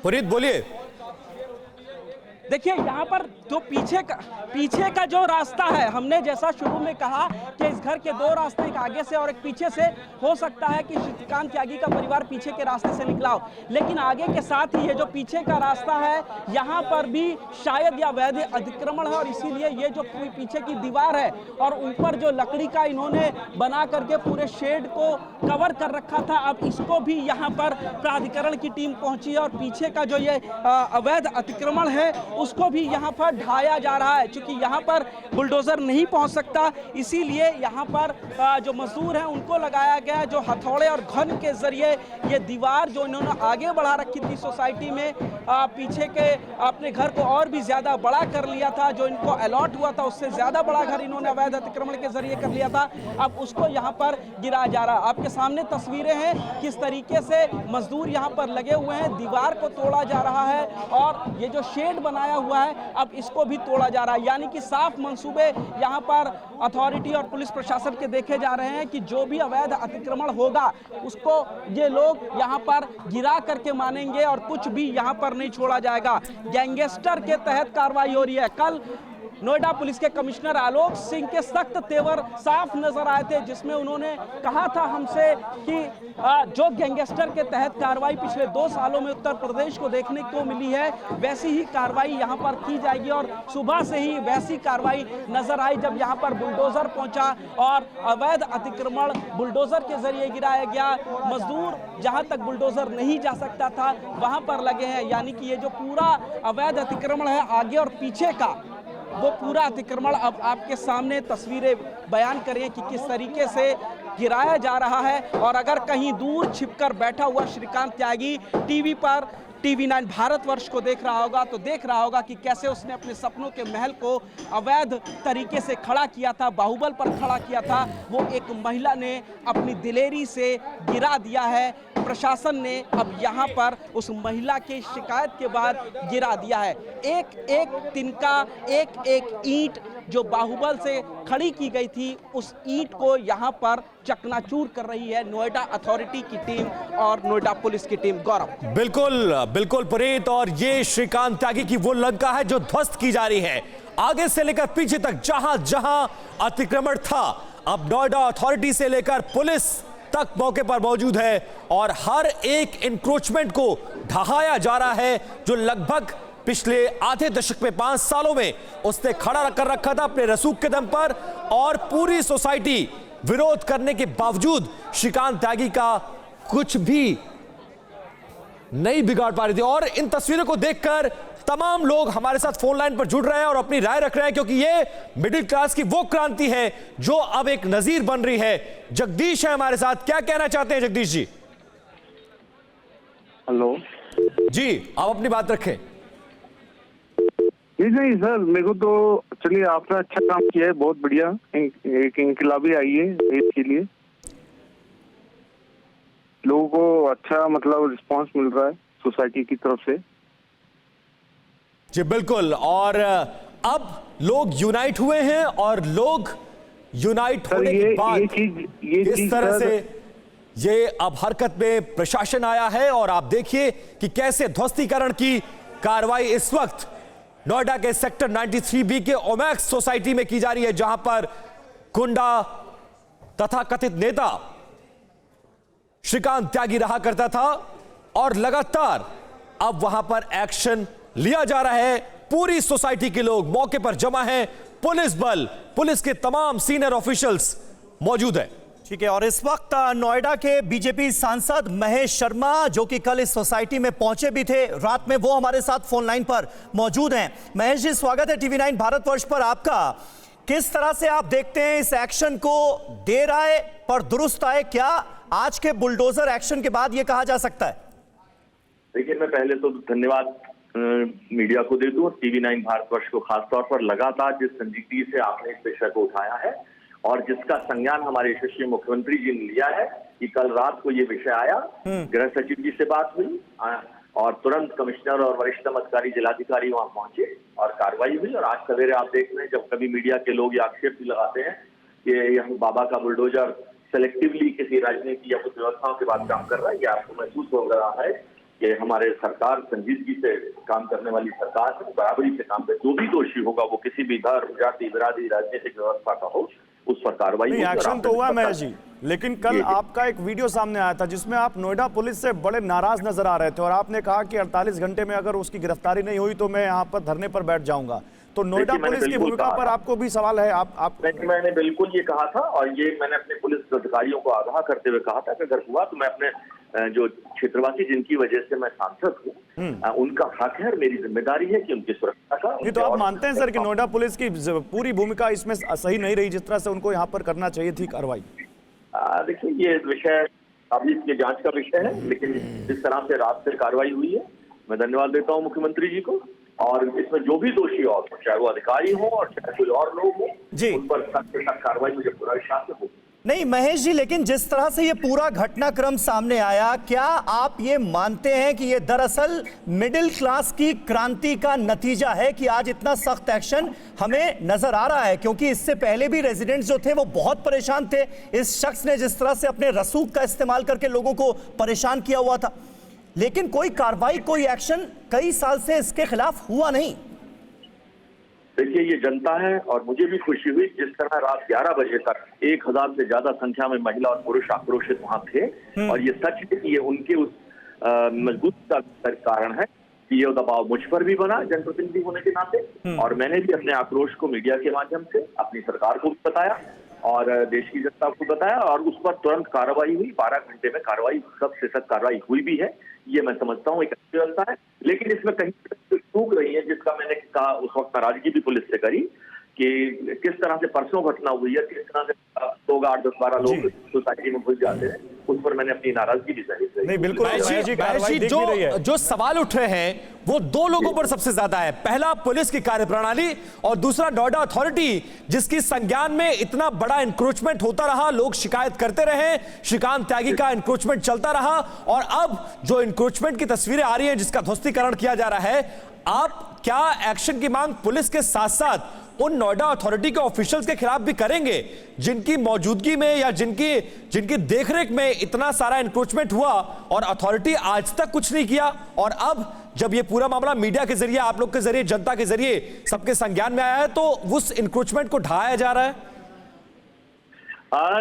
पुनीत बोलिए। देखिए यहाँ पर जो पीछे का जो रास्ता है, हमने जैसा शुरू में कहा कि इस घर के 2 रास्ते, एक आगे से और एक पीछे से। हो सकता है कि श्रीकांत त्यागी का परिवार पीछे के रास्ते से निकला हो, लेकिन आगे के साथ ही ये जो पीछे का रास्ता है यहाँ पर भी शायद या अवैध अतिक्रमण है और इसीलिए ये जो पीछे की दीवार है और ऊपर जो लकड़ी का इन्होंने बना करके पूरे शेड को कवर कर रखा था, अब इसको भी यहाँ पर प्राधिकरण की टीम पहुंची है और पीछे का जो ये अवैध अतिक्रमण है उसको भी यहाँ पर ढाया जा रहा है। क्योंकि यहाँ पर बुलडोजर नहीं पहुँच सकता, इसीलिए यहाँ पर जो मजदूर हैं उनको लगाया गया है, जो हथौड़े और घन के जरिए ये दीवार जो इन्होंने आगे बढ़ा रखी थी सोसाइटी में, पीछे के अपने घर को और भी ज़्यादा बड़ा कर लिया था। जो इनको अलॉट हुआ था उससे ज़्यादा बड़ा घर इन्होंने अवैध अतिक्रमण के जरिए कर लिया था, अब उसको यहाँ पर गिराया जा रहा है। आपके सामने तस्वीरें हैं किस तरीके से मजदूर यहाँ पर लगे हुए हैं, दीवार को तोड़ा जा रहा है और ये जो शेड बनाया हुआ है अब इसको भी तोड़ा जा रहा है। यानी कि साफ मंसूबे यहाँ पर अथॉरिटी और पुलिस प्रशासन के देखे जा रहे हैं कि जो भी अवैध अतिक्रमण होगा उसको ये लोग यहाँ पर गिरा करके मानेंगे और कुछ भी यहाँ पर नहीं छोड़ा जाएगा। गैंगस्टर के तहत कार्रवाई हो रही है। कल नोएडा पुलिस के कमिश्नर आलोक सिंह के सख्त तेवर साफ नजर आए थे, जिसमें उन्होंने कहा था हमसे कि जो गैंगस्टर के तहत कार्रवाई पिछले 2 सालों में उत्तर प्रदेश को देखने को मिली है, वैसी ही कार्रवाई यहाँ पर की जाएगी। और सुबह से ही वैसी कार्रवाई नजर आई जब यहाँ पर बुलडोजर पहुंचा और अवैध अतिक्रमण बुलडोजर के जरिए गिराया गया। मजदूर जहां तक बुलडोजर नहीं जा सकता था वहां पर लगे हैं, यानी कि ये जो पूरा अवैध अतिक्रमण है आगे और पीछे का, वो पूरा अतिक्रमण अब आपके सामने तस्वीरें बयान करें कि किस तरीके से गिराया जा रहा है। और अगर कहीं दूर छिपकर बैठा हुआ श्रीकांत त्यागी टीवी पर TV9 भारतवर्ष को देख रहा होगा तो देख रहा होगा कि कैसे उसने अपने सपनों के महल को अवैध तरीके से खड़ा किया था, बाहुबल पर खड़ा किया था, वो एक महिला ने अपनी दिलेरी से गिरा दिया है। प्रशासन ने अब यहाँ पर उस महिला की शिकायत के बाद गिरा दिया है। एक एक तिनका, एक एक ईंट जो बाहुबल से खड़ी की गई थी, उस ईंट को यहाँ पर चकनाचूर कर रही है नोएडा अथॉरिटी की टीम और नोएडा पुलिस की टीम। गौरव, बिल्कुल बिल्कुल पुनीत, और ये श्रीकांत त्यागी की वो लंका है जो ध्वस्त की जा रही है, आगे से लेकर पीछे तक जहां जहां अतिक्रमण था। अब नोएडा अथॉरिटी से लेकर पुलिस तक मौके पर मौजूद है और हर एक इंक्रोचमेंट को ढहाया जा रहा है जो लगभग पिछले आधे दशक में 5 सालों में उसने खड़ा कर रखा था अपने रसूख के दम पर, और पूरी सोसाइटी विरोध करने के बावजूद श्रीकांत त्यागी का कुछ भी नहीं बिगाड़ पा रही थी। और इन तस्वीरों को देखकर तमाम लोग हमारे साथ फोन लाइन पर जुड़ रहे हैं और अपनी राय रख रहे हैं, क्योंकि ये मिडिल क्लास की वो क्रांति है जो अब एक नजीर बन रही है। जगदीश है हमारे साथ, क्या कहना चाहते हैं जगदीश जी? हेलो जी, आप अपनी बात रखें। नहीं सर, मेरे को तो चलिए आपने अच्छा काम किया है, बहुत बढ़िया, एक इंकलाबी आई है देश के लिए, लोगों को अच्छा मतलब रिस्पांस मिल रहा है सोसाइटी की तरफ से। जी बिल्कुल, और अब लोग यूनाइट हुए हैं और लोग यूनाइट होने के बाद इस तरह से ये अब हरकत में प्रशासन आया है। और आप देखिए कि कैसे ध्वस्तीकरण की कार्रवाई इस वक्त नोएडा के सेक्टर 93B के ओमैक्स सोसाइटी में की जा रही है, जहां पर गुंडा तथा कथित नेता श्रीकांत त्यागी रहा करता था और लगातार अब वहां पर एक्शन लिया जा रहा है। पूरी सोसाइटी के लोग मौके पर जमा हैं, पुलिस बल, पुलिस के तमाम सीनियर ऑफिशियल्स मौजूद हैं। ठीक है, और इस वक्त नोएडा के बीजेपी सांसद महेश शर्मा, जो कि कल इस सोसाइटी में पहुंचे भी थे रात में, वो हमारे साथ फोन लाइन पर मौजूद हैं। महेश जी, स्वागत है TV9 भारतवर्ष पर आपका। किस तरह से आप देखते हैं इस एक्शन को? देर आए पर दुरुस्त आए, क्या आज के बुलडोजर एक्शन के बाद ये कहा जा सकता है? देखिए, मैं पहले तो धन्यवाद मीडिया को दे दूं और TV9 भारतवर्ष को खासतौर पर लगातार जिस संजीदगी से आपने इस विषय को उठाया है और जिसका संज्ञान हमारे यशस्वी मुख्यमंत्री जी ने लिया है कि कल रात को ये विषय आया, गृह सचिव जी से बात हुई और तुरंत कमिश्नर और वरिष्ठतम अधिकारी जिलाधिकारी वहां पहुंचे और कार्रवाई हुई। और आज सवेरे आप देख रहे हैं, जब कभी मीडिया के लोग ये आक्षेप भी लगाते हैं कि यहाँ बाबा का बुलडोजर सेलेक्टिवली किसी राजनीति या कुछ व्यवस्थाओं के बाद काम कर रहा है, ये आपको महसूस हो रहा है कि हमारे सरकार संजीदगी से काम करने वाली सरकार है, बराबरी से काम करे। जो भी दोषी होगा वो किसी भी धर्म, जाति, बिरादरी, राजनीतिक व्यवस्था का हो, उस पर कार्रवाई होगी। एक्शन तो हुआ महेश जी, लेकिन कल आपका एक वीडियो सामने आया था जिसमें आप नोएडा पुलिस से बड़े नाराज नजर आ रहे थे और आपने कहा कि 48 घंटे में अगर उसकी गिरफ्तारी नहीं हुई तो मैं यहाँ पर धरने पर बैठ जाऊंगा। तो नोएडा पुलिस की भूमिका पर आपको भी सवाल है? मैंने बिल्कुल ये कहा था और ये मैंने अपने पुलिस अधिकारियों को आगाह करते हुए कहा था कि अगर हुआ तो मैं अपने जो क्षेत्रवासी जिनकी वजह से मैं सांसद हूँ, उनका हक है और मेरी जिम्मेदारी है कि उनकी सुरक्षा का। ये तो आप मानते हैं सर कि नोएडा पुलिस की पूरी भूमिका इसमें सही नहीं रही जिस तरह से उनको यहाँ पर करना चाहिए थी कार्रवाई? देखिए, ये विषय अभी इसके जांच का विषय है, लेकिन जिस तरह से रात से कार्रवाई हुई है, मैं धन्यवाद देता हूँ मुख्यमंत्री जी को। और इसमें जो भी दोषी हो, चाहे वो अधिकारी हो और चाहे कोई और लोग हो, उन पर सख्त से सख्त कार्रवाई मुझे पूरा विश्वास है। नहीं महेश जी, लेकिन जिस तरह से ये पूरा घटनाक्रम सामने आया, क्या आप ये मानते हैं कि ये दरअसल मिडिल क्लास की क्रांति का नतीजा है कि आज इतना सख्त एक्शन हमें नजर आ रहा है? क्योंकि इससे पहले भी रेजिडेंट्स जो थे वो बहुत परेशान थे। इस शख्स ने जिस तरह से अपने रसूख का इस्तेमाल करके लोगों को परेशान किया हुआ था, लेकिन कोई कार्रवाई, कोई एक्शन कई साल से इसके खिलाफ हुआ नहीं। देखिए ये जनता है और मुझे भी खुशी हुई जिस तरह रात 11 बजे तक 1000 से ज्यादा संख्या में महिला और पुरुष आक्रोशित वहां थे। और ये सच है कि ये उनके उस मजबूत का कारण है कि ये दबाव मुझ पर भी बना जनप्रतिनिधि होने के नाते, और मैंने भी अपने आक्रोश को मीडिया के माध्यम से अपनी सरकार को भी बताया और देश की जनता को बताया, और उस पर तुरंत कार्रवाई हुई। 12 घंटे में कार्रवाई, सबसे सख्त कार्रवाई हुई भी है। ये मैं समझता हूँ एक अच्छी व्यवस्था है, लेकिन इसमें कहीं चूक रही है, जिसका मैंने कहा उस वक्त नाराजगी भी पुलिस से करी कि किस तरह से परसों घटना हुई है, किस तरह से लोग 8, 10, 12 लोग सोसाइटी में घुस जाते हैं, उस पर मैंने अपनी नाराजगी भी जाहिर की। नहीं बिल्कुल जो सवाल उठ रहे हैं वो दो लोगों पर सबसे ज्यादा है। पहला पुलिस की कार्यप्रणाली और दूसरा नोएडा अथॉरिटी, जिसकी संज्ञान में इतना बड़ा इंक्रोचमेंट होता रहा, लोग शिकायत करते रहे, श्रीकांत त्यागी का इंक्रोचमेंट चलता रहा, और अब जो इंक्रोचमेंट की तस्वीरें आ रही हैं जिसका ध्वस्तीकरण किया जा रहा है, आप क्या एक्शन की मांग पुलिस के साथ साथ उन नोएडा अथॉरिटी के ऑफिशियल्स के खिलाफ भी करेंगे जिनकी मौजूदगी में या जिनकी देखरेख में इतना सारा इंक्रोचमेंट हुआ और अथॉरिटी आज तक कुछ नहीं किया, और अब जब ये पूरा मामला मीडिया के जरिए, आप लोग के जरिए, जनता के जरिए सबके संज्ञान में आया है, तो उस इंक्रोचमेंट को ढाया जा रहा है?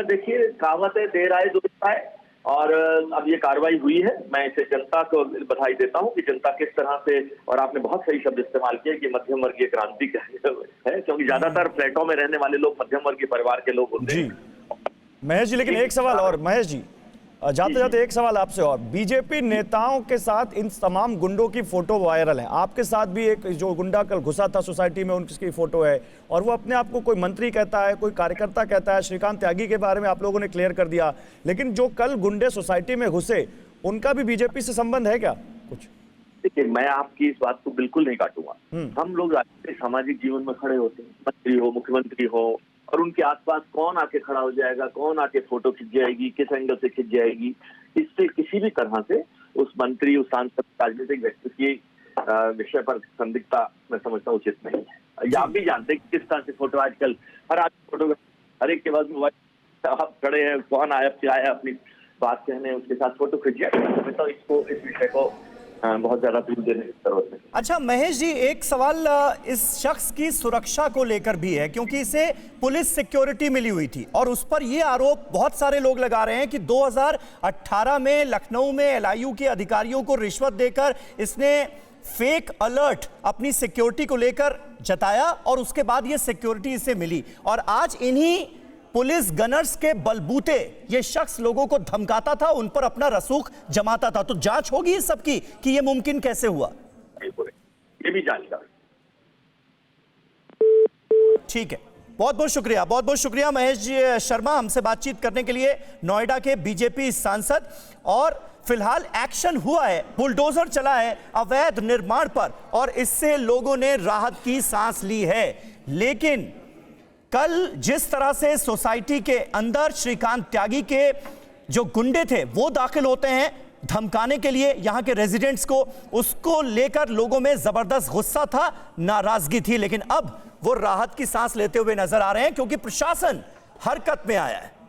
देखिए कहावत है देर आए दुरुस्त आए, और अब ये कार्रवाई हुई है। मैं इसे जनता को बधाई देता हूं कि जनता किस तरह से, और आपने बहुत सही शब्द इस्तेमाल किया कि मध्यम वर्गीय क्रांति है, क्योंकि ज्यादातर फ्लैटों में रहने वाले लोग मध्यम वर्गीय परिवार के लोग होते हैं। महेश जी, लेकिन एक सवाल और, महेश जी जाते जाते एक सवाल आपसे और, बीजेपी नेताओं के साथ इन तमाम गुंडों की फोटो वायरल है, आपके साथ भी एक जो गुंडा कल घुसा था सोसाइटी में उनकी फोटो है, और वो अपने आप को कोई मंत्री कहता है, कोई कार्यकर्ता कहता है। श्रीकांत त्यागी के बारे में आप लोगों ने क्लियर कर दिया, लेकिन जो कल गुंडे सोसाइटी में घुसे उनका भी बीजेपी से संबंध है क्या कुछ? देखिए मैं आपकी इस बात को बिल्कुल नहीं काटूंगा। हम लोग राजनीतिक सामाजिक जीवन में खड़े होते हैं, मंत्री हो, मुख्यमंत्री हो, और उनके आसपास कौन आके खड़ा हो जाएगा, कौन आके फोटो खिंच जाएगी, किस एंगल से खिंच जाएगी, इससे किसी भी तरह से उस मंत्री, उस सांसद, राजनीतिक व्यक्ति की विषय पर संदिग्धता मैं समझता हूँ उचित नहीं है। या आप भी जानते हैं किस तरह से फोटो आजकल हर आदमी फोटो, हर एक के पास मोबाइल, आप खड़े हैं, कौन आया अपनी बात कहने, उसके साथ फोटो खिंच जाए। मैं समझता हूँ इसको, इस विषय को बहुत ज्यादा दूर देने की जरूरत है। अच्छा महेश जी, एक सवाल इस शख्स की सुरक्षा को लेकर भी है, क्योंकि इसे पुलिस सिक्योरिटी मिली हुई थी, और उस पर यह आरोप बहुत सारे लोग लगा रहे हैं कि 2018 में लखनऊ में LIU के अधिकारियों को रिश्वत देकर इसने फेक अलर्ट अपनी सिक्योरिटी को लेकर जताया, और उसके बाद ये सिक्योरिटी इसे मिली, और आज इन्हीं पुलिस गनर्स के बलबूते ये शख्स लोगों को धमकाता था, उन पर अपना रसूख जमाता था। तो जांच होगी इस सब की कि ये मुमकिन कैसे हुआ? ये भी जांच कर। ठीक है, बहुत बहुत शुक्रिया महेश जी शर्मा, हमसे बातचीत करने के लिए, नोएडा के बीजेपी सांसद। और फिलहाल एक्शन हुआ है, बुलडोजर चला है अवैध निर्माण पर, और इससे लोगों ने राहत की सांस ली है। लेकिन कल जिस तरह से सोसाइटी के अंदर श्रीकांत त्यागी के जो गुंडे थे वो दाखिल होते हैं धमकाने के लिए यहां के रेजिडेंट्स को, उसको लेकर लोगों में जबरदस्त गुस्सा था, नाराजगी थी, लेकिन अब वो राहत की सांस लेते हुए नजर आ रहे हैं क्योंकि प्रशासन हरकत में आया है।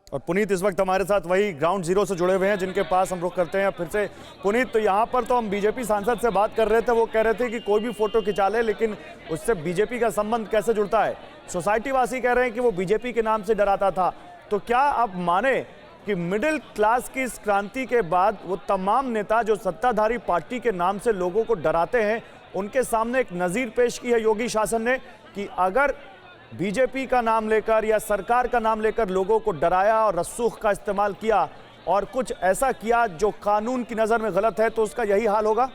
और पुनीत इस वक्त हमारे साथ वही ग्राउंड जीरो से जुड़े हुए हैं जिनके पास हम रुख करते हैं फिर से। पुनीत, तो यहाँ पर तो हम बीजेपी सांसद से बात कर रहे थे, वो कह रहे थे कि कोई भी फोटो खिंचा ले, लेकिन उससे बीजेपी का संबंध कैसे जुड़ता है? सोसाइटी वासी कह रहे हैं कि वो बीजेपी के नाम से डराता था। तो क्या आप माने कि मिडिल क्लास की इस क्रांति के बाद वो तमाम नेता जो सत्ताधारी पार्टी के नाम से लोगों को डराते हैं, उनके सामने एक नज़ीर पेश की है योगी शासन ने कि अगर बीजेपी का नाम लेकर या सरकार का नाम लेकर लोगों को डराया और रसूख का इस्तेमाल किया और कुछ ऐसा किया जो कानून की नज़र में गलत है, तो उसका यही हाल होगा?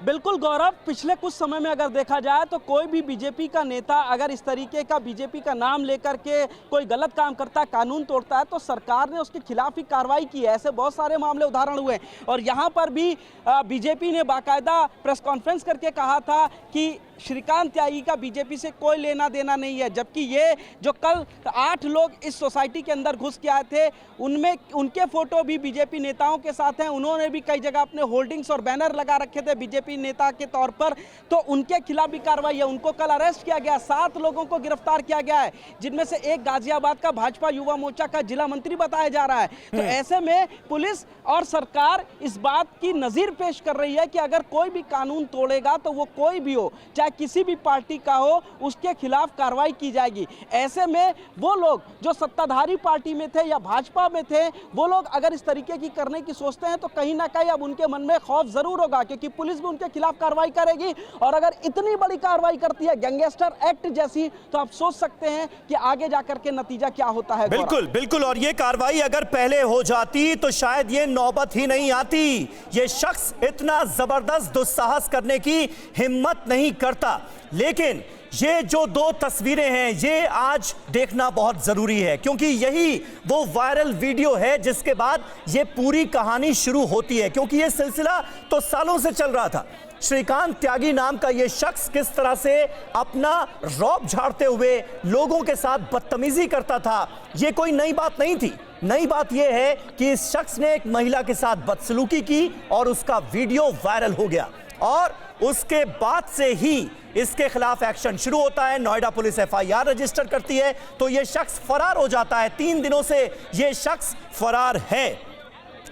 बिल्कुल गौरव, पिछले कुछ समय में अगर देखा जाए तो कोई भी बीजेपी का नेता अगर इस तरीके का बीजेपी का नाम लेकर के कोई गलत काम करता है, कानून तोड़ता है, तो सरकार ने उसके खिलाफ ही कार्रवाई की है। ऐसे बहुत सारे मामले उदाहरण हुए और यहाँ पर भी बीजेपी ने बाकायदा प्रेस कॉन्फ्रेंस करके कहा था कि श्रीकांत त्यागी का बीजेपी से कोई लेना देना नहीं है, जबकि ये जो कल 8 लोग इस सोसाइटी के अंदर घुस के आए थे उनमें उनके फोटो भी बीजेपी नेताओं के साथ हैं। उन्होंने भी कई जगह अपने होर्डिंग्स और बैनर लगा रखे थे बीजेपी नेता के तौर पर, तो उनके खिलाफ भी कार्रवाई है। उनको कल अरेस्ट किया गया, 7 लोगों को गिरफ्तार किया गया है, जिनमें से एक गाजियाबाद का भाजपा युवा मोर्चा का जिला मंत्री बताया जा रहा है। तो ऐसे में पुलिस और सरकार इस बात की नजीर पेश कर रही है कि अगर कोई भी कानून तोड़ेगा तो वो कोई भी हो, चाहे किसी भी पार्टी का हो, उसके खिलाफ कार्रवाई की जाएगी। ऐसे में वो लोग जो सत्ताधारी पार्टी में थे या भाजपा में थे, वो लोग अगर इस तरीके की करने की सोचते हैं तो कहीं ना कहीं अब उनके मन में खौफ जरूर होगा, क्योंकि पुलिस भी उनके खिलाफ कार्रवाई करेगी। और अगर इतनी बड़ी कार्रवाई करती है गैंगस्टर एक्ट जैसी, तो आप सोच सकते हैं कि आगे जाकर के नतीजा क्या होता है। बिल्कुल बिल्कुल, और ये कार्रवाई अगर पहले हो जाती तो शायद ये नौबत ही नहीं आती। ये शख्स इतना जबरदस्त दुस्साहस करने की हिम्मत नहीं करता। लेकिन ये जो 2 तस्वीरें हैं ये आज देखना बहुत जरूरी है, क्योंकि यही वो वायरल वीडियो है जिसके बाद ये पूरी कहानी शुरू होती है। क्योंकि ये सिलसिला तो सालों से चल रहा था। श्रीकांत त्यागी नाम का ये शख्स किस तरह से अपना रौब झाड़ते हुए लोगों के साथ बदतमीजी करता था, ये कोई नई बात नहीं थी। नई बात यह है कि इस शख्स ने एक महिला के साथ बदसलूकी की और उसका वीडियो वायरल हो गया, और उसके बाद से ही इसके खिलाफ एक्शन शुरू होता है। नोएडा पुलिस FIR रजिस्टर करती है तो यह शख्स फरार हो जाता है। 3 दिनों से यह शख्स फरार है।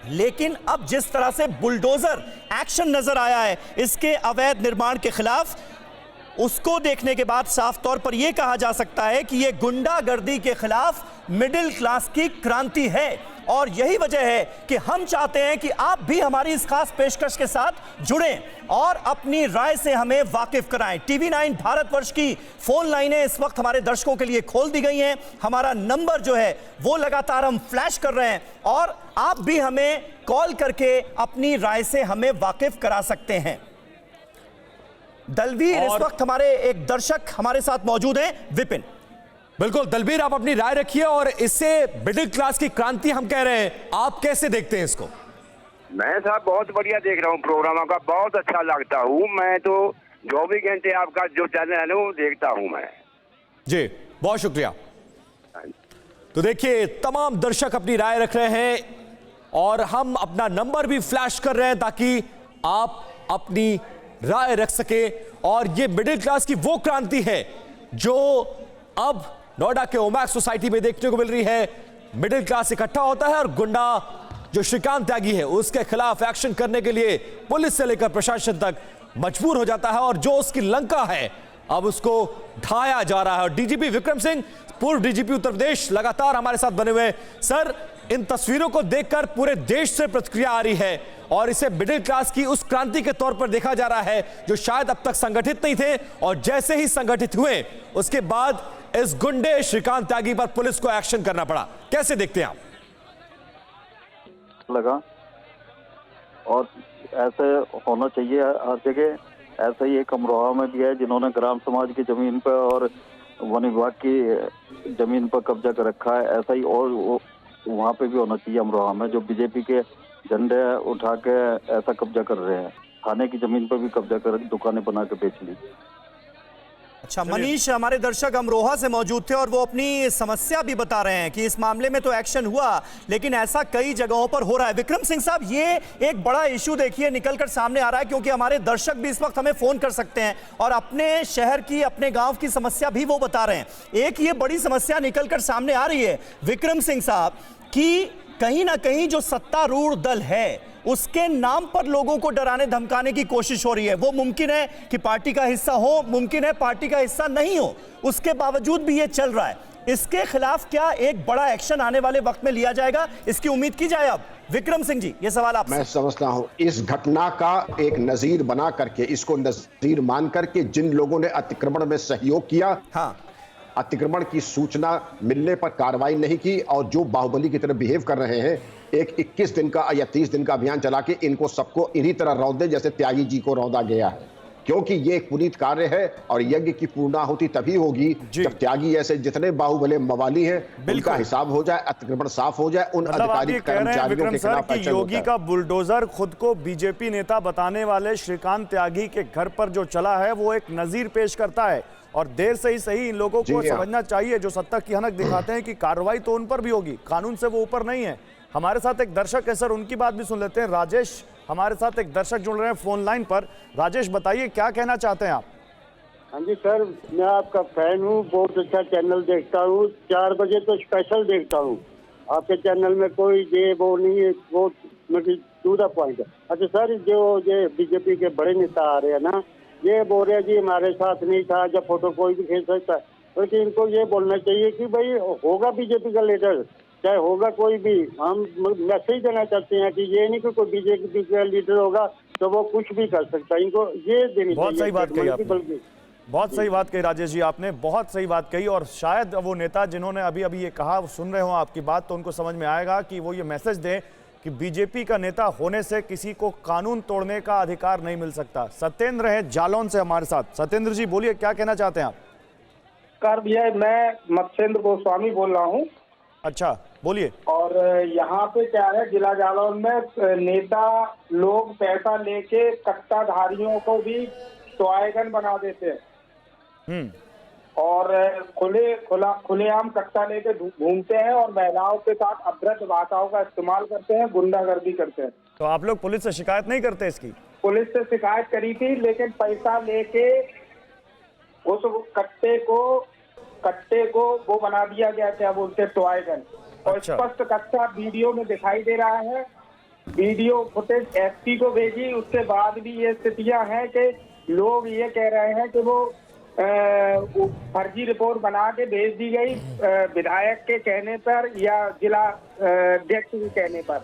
लेकिन अब जिस तरह से बुलडोजर एक्शन नजर आया है इसके अवैध निर्माण के खिलाफ, उसको देखने के बाद साफ तौर पर यह कहा जा सकता है कि यह गुंडागर्दी के खिलाफ मिडिल क्लास की क्रांति है। और यही वजह है कि हम चाहते हैं कि आप भी हमारी इस खास पेशकश के साथ जुड़ें और अपनी राय से हमें वाकिफ कराएं। TV9 भारतवर्ष की फोन लाइनें इस वक्त हमारे दर्शकों के लिए खोल दी गई हैं। हमारा नंबर जो है वो लगातार हम फ्लैश कर रहे हैं और आप भी हमें कॉल करके अपनी राय से हमें वाकिफ करा सकते हैं। दलवीर, इस वक्त हमारे एक दर्शक हमारे साथ मौजूद हैं, विपिन। बिल्कुल दलबीर, आप अपनी राय रखिए। और इससे मिडिल क्लास की क्रांति हम कह रहे हैं, आप कैसे देखते हैं इसको? मैं साहब बहुत बढ़िया देख रहा हूँ प्रोग्राम का, बहुत अच्छा लगता हूँ। मैं तो 24 घंटे आपका जो चैनल है वो देखता हूँ मैं। जी बहुत शुक्रिया। तो देखिए तमाम दर्शक अपनी राय रख रहे हैं और हम अपना नंबर भी फ्लैश कर रहे हैं ताकि आप अपनी राय रख सके। और ये मिडिल क्लास की वो क्रांति है जो अब नोएडा के ओमैक्स सोसाइटी में देखने को मिल रही है। मिडिल क्लास इकट्ठा होता है और गुंडा जो श्रीकांत त्यागी है उसके खिलाफ एक्शन करने के लिए पुलिस से लेकर प्रशासन तक मजबूर हो जाता है और जो उसकी लंका है अब उसको ढाया जा रहा है। और डीजीपी विक्रम सिंह, पूर्व डीजीपी उत्तर प्रदेश, लगातार हमारे साथ बने हुए। सर, इन तस्वीरों को देखकर पूरे देश से प्रतिक्रिया आ रही है और इसे मिडिल क्लास की उस क्रांति के तौर पर देखा जा रहा है जो शायद अब तक संगठित नहीं थे, और जैसे ही संगठित हुए उसके बाद इस गुंडे श्रीकांत त्यागी पर पुलिस को एक्शन करना पड़ा। कैसे देखते हैं आप? लगा और ऐसे होना चाहिए हर जगह। ऐसा ही एक अमरोहा में भी है जिन्होंने ग्राम समाज की जमीन पर और वन विभाग की जमीन पर कब्जा कर रखा है। ऐसा ही और वहाँ पे भी होना चाहिए अमरोहा में, जो बीजेपी के झंडे उठा के ऐसा कब्जा कर रहे हैं। थाने की जमीन पर भी कब्जा कर दुकानें बना के बेच ली। अच्छा मनीष, हमारे दर्शक अमरोहा से मौजूद थे और वो अपनी समस्या भी बता रहे हैं कि इस मामले में तो एक्शन हुआ लेकिन ऐसा कई जगहों पर हो रहा है। विक्रम सिंह साहब, ये एक बड़ा इशू देखिए निकलकर सामने आ रहा है, क्योंकि हमारे दर्शक भी इस वक्त हमें फोन कर सकते हैं और अपने शहर की, अपने गांव की समस्या भी वो बता रहे हैं। एक ये बड़ी समस्या निकलकर सामने आ रही है विक्रम सिंह साहब कि कहीं ना कहीं जो सत्तारूढ़ दल है उसके नाम पर लोगों को डराने धमकाने की कोशिश हो रही है। वो मुमकिन है कि पार्टी का हिस्सा हो, मुमकिन है पार्टी का हिस्सा नहीं हो, उसके बावजूद भी ये चल रहा है। इसके खिलाफ क्या एक बड़ा एक्शन आने वाले वक्त में लिया जाएगा, इसकी उम्मीद की जाए? अब विक्रम सिंह जी, ये सवाल आपसे। मैं समझता हूं इस घटना का एक नजीर बना करके, इसको नजीर मान करके जिन लोगों ने अतिक्रमण में सहयोग किया, हाँ, अतिक्रमण की सूचना मिलने पर कार्रवाई नहीं की और जो बाहुबली की तरह बिहेव कर रहे हैं, एक 21 दिन का या 30 दिन का अभियान चला के इनको सबको इन्हीं तरह रौंदे जैसे त्यागी जी को रौंदा गया है। क्योंकि ये एक पुनीत कार्य है और यज्ञ की पूर्णाहुति तभी होगी जब त्यागी ऐसे जितने बाहुबले मवाली हैं उनका हिसाब हो जाए, अतिक्रमण साफ हो जाए, उन अधिकारी कर्मचारियों के खिलाफ एक्शन हो योगी जाए। का बुलडोजर खुद को बीजेपी नेता बताने वाले श्रीकांत त्यागी के घर पर जो चला है वो एक नजीर पेश करता है और देर से ही सही इन लोगों को समझना चाहिए जो सत्ता की हनक दिखाते हैं कि कार्रवाई तो उन पर भी होगी, कानून से वो ऊपर नहीं है। हमारे साथ एक दर्शक है सर, उनकी बात भी सुन लेते हैं। राजेश हमारे साथ एक दर्शक जुड़ रहे हैं फोन लाइन पर। राजेश बताइए क्या कहना चाहते हैं आप? हाँ जी सर, मैं आपका फैन हूँ, बहुत अच्छा चैनल देखता हूँ, 4 बजे तो स्पेशल देखता हूँ। आपके चैनल में कोई ये वो नहीं है, वो मतलब टू द पॉइंट है। अच्छा सर, जो ये बीजेपी के बड़े नेता आ रहे हैं ना, ये बोल रहे हैं जी हमारे साथ नहीं था, जब फोटो कोई भी खींच सकता है, बल्कि इनको ये बोलना चाहिए कि भाई होगा बीजेपी का लीडर, चाहे होगा कोई भी, हम मैसेज देना चाहते हैं कि ये नहीं कि कोई बीजेपी का लीडर होगा तो वो कुछ भी कर सकता है, इनको ये देनी बहुत चाहिए। सही बात कही आपने, बल्कि बहुत सही बात कही राजेश जी, आपने बहुत सही बात कही। और शायद वो नेता जिन्होंने अभी अभी ये कहा, सुन रहे हो आपकी बात तो उनको समझ में आएगा कि वो ये मैसेज दें कि बीजेपी का नेता होने से किसी को कानून तोड़ने का अधिकार नहीं मिल सकता। सत्येंद्र है जालौन से हमारे साथ। सत्येंद्र जी बोलिए, क्या कहना चाहते हैं आप? कार भैया, मैं मत्स्येंद्र गोस्वामी बोल रहा हूँ। अच्छा बोलिए। और यहाँ पे क्या है, जिला जालौन में नेता लोग पैसा लेके कट्टाधारियों को भी टॉयगन बना देते हैं और खुलेआम कट्टा लेके घूमते हैं और महिलाओं के साथ अभद्र भाषाओं का इस्तेमाल करते हैं, गुंडागर्दी करते हैं। तो आप लोग पुलिस से शिकायत नहीं करते इसकी? पुलिस से शिकायत करी थी, लेकिन पैसा लेके उस कट्टे को वो बना दिया गया, क्या बोलते हैं, टॉयगन। और स्पष्ट कट्टा वीडियो में दिखाई दे रहा है। वीडियो फुटेज एसपी को भेजी, उसके बाद भी ये स्थितियां हैं कि लोग ये कह रहे हैं कि वो फर्जी रिपोर्ट बना के भेज दी गई विधायक के कहने पर या जिला अध्यक्ष के कहने पर।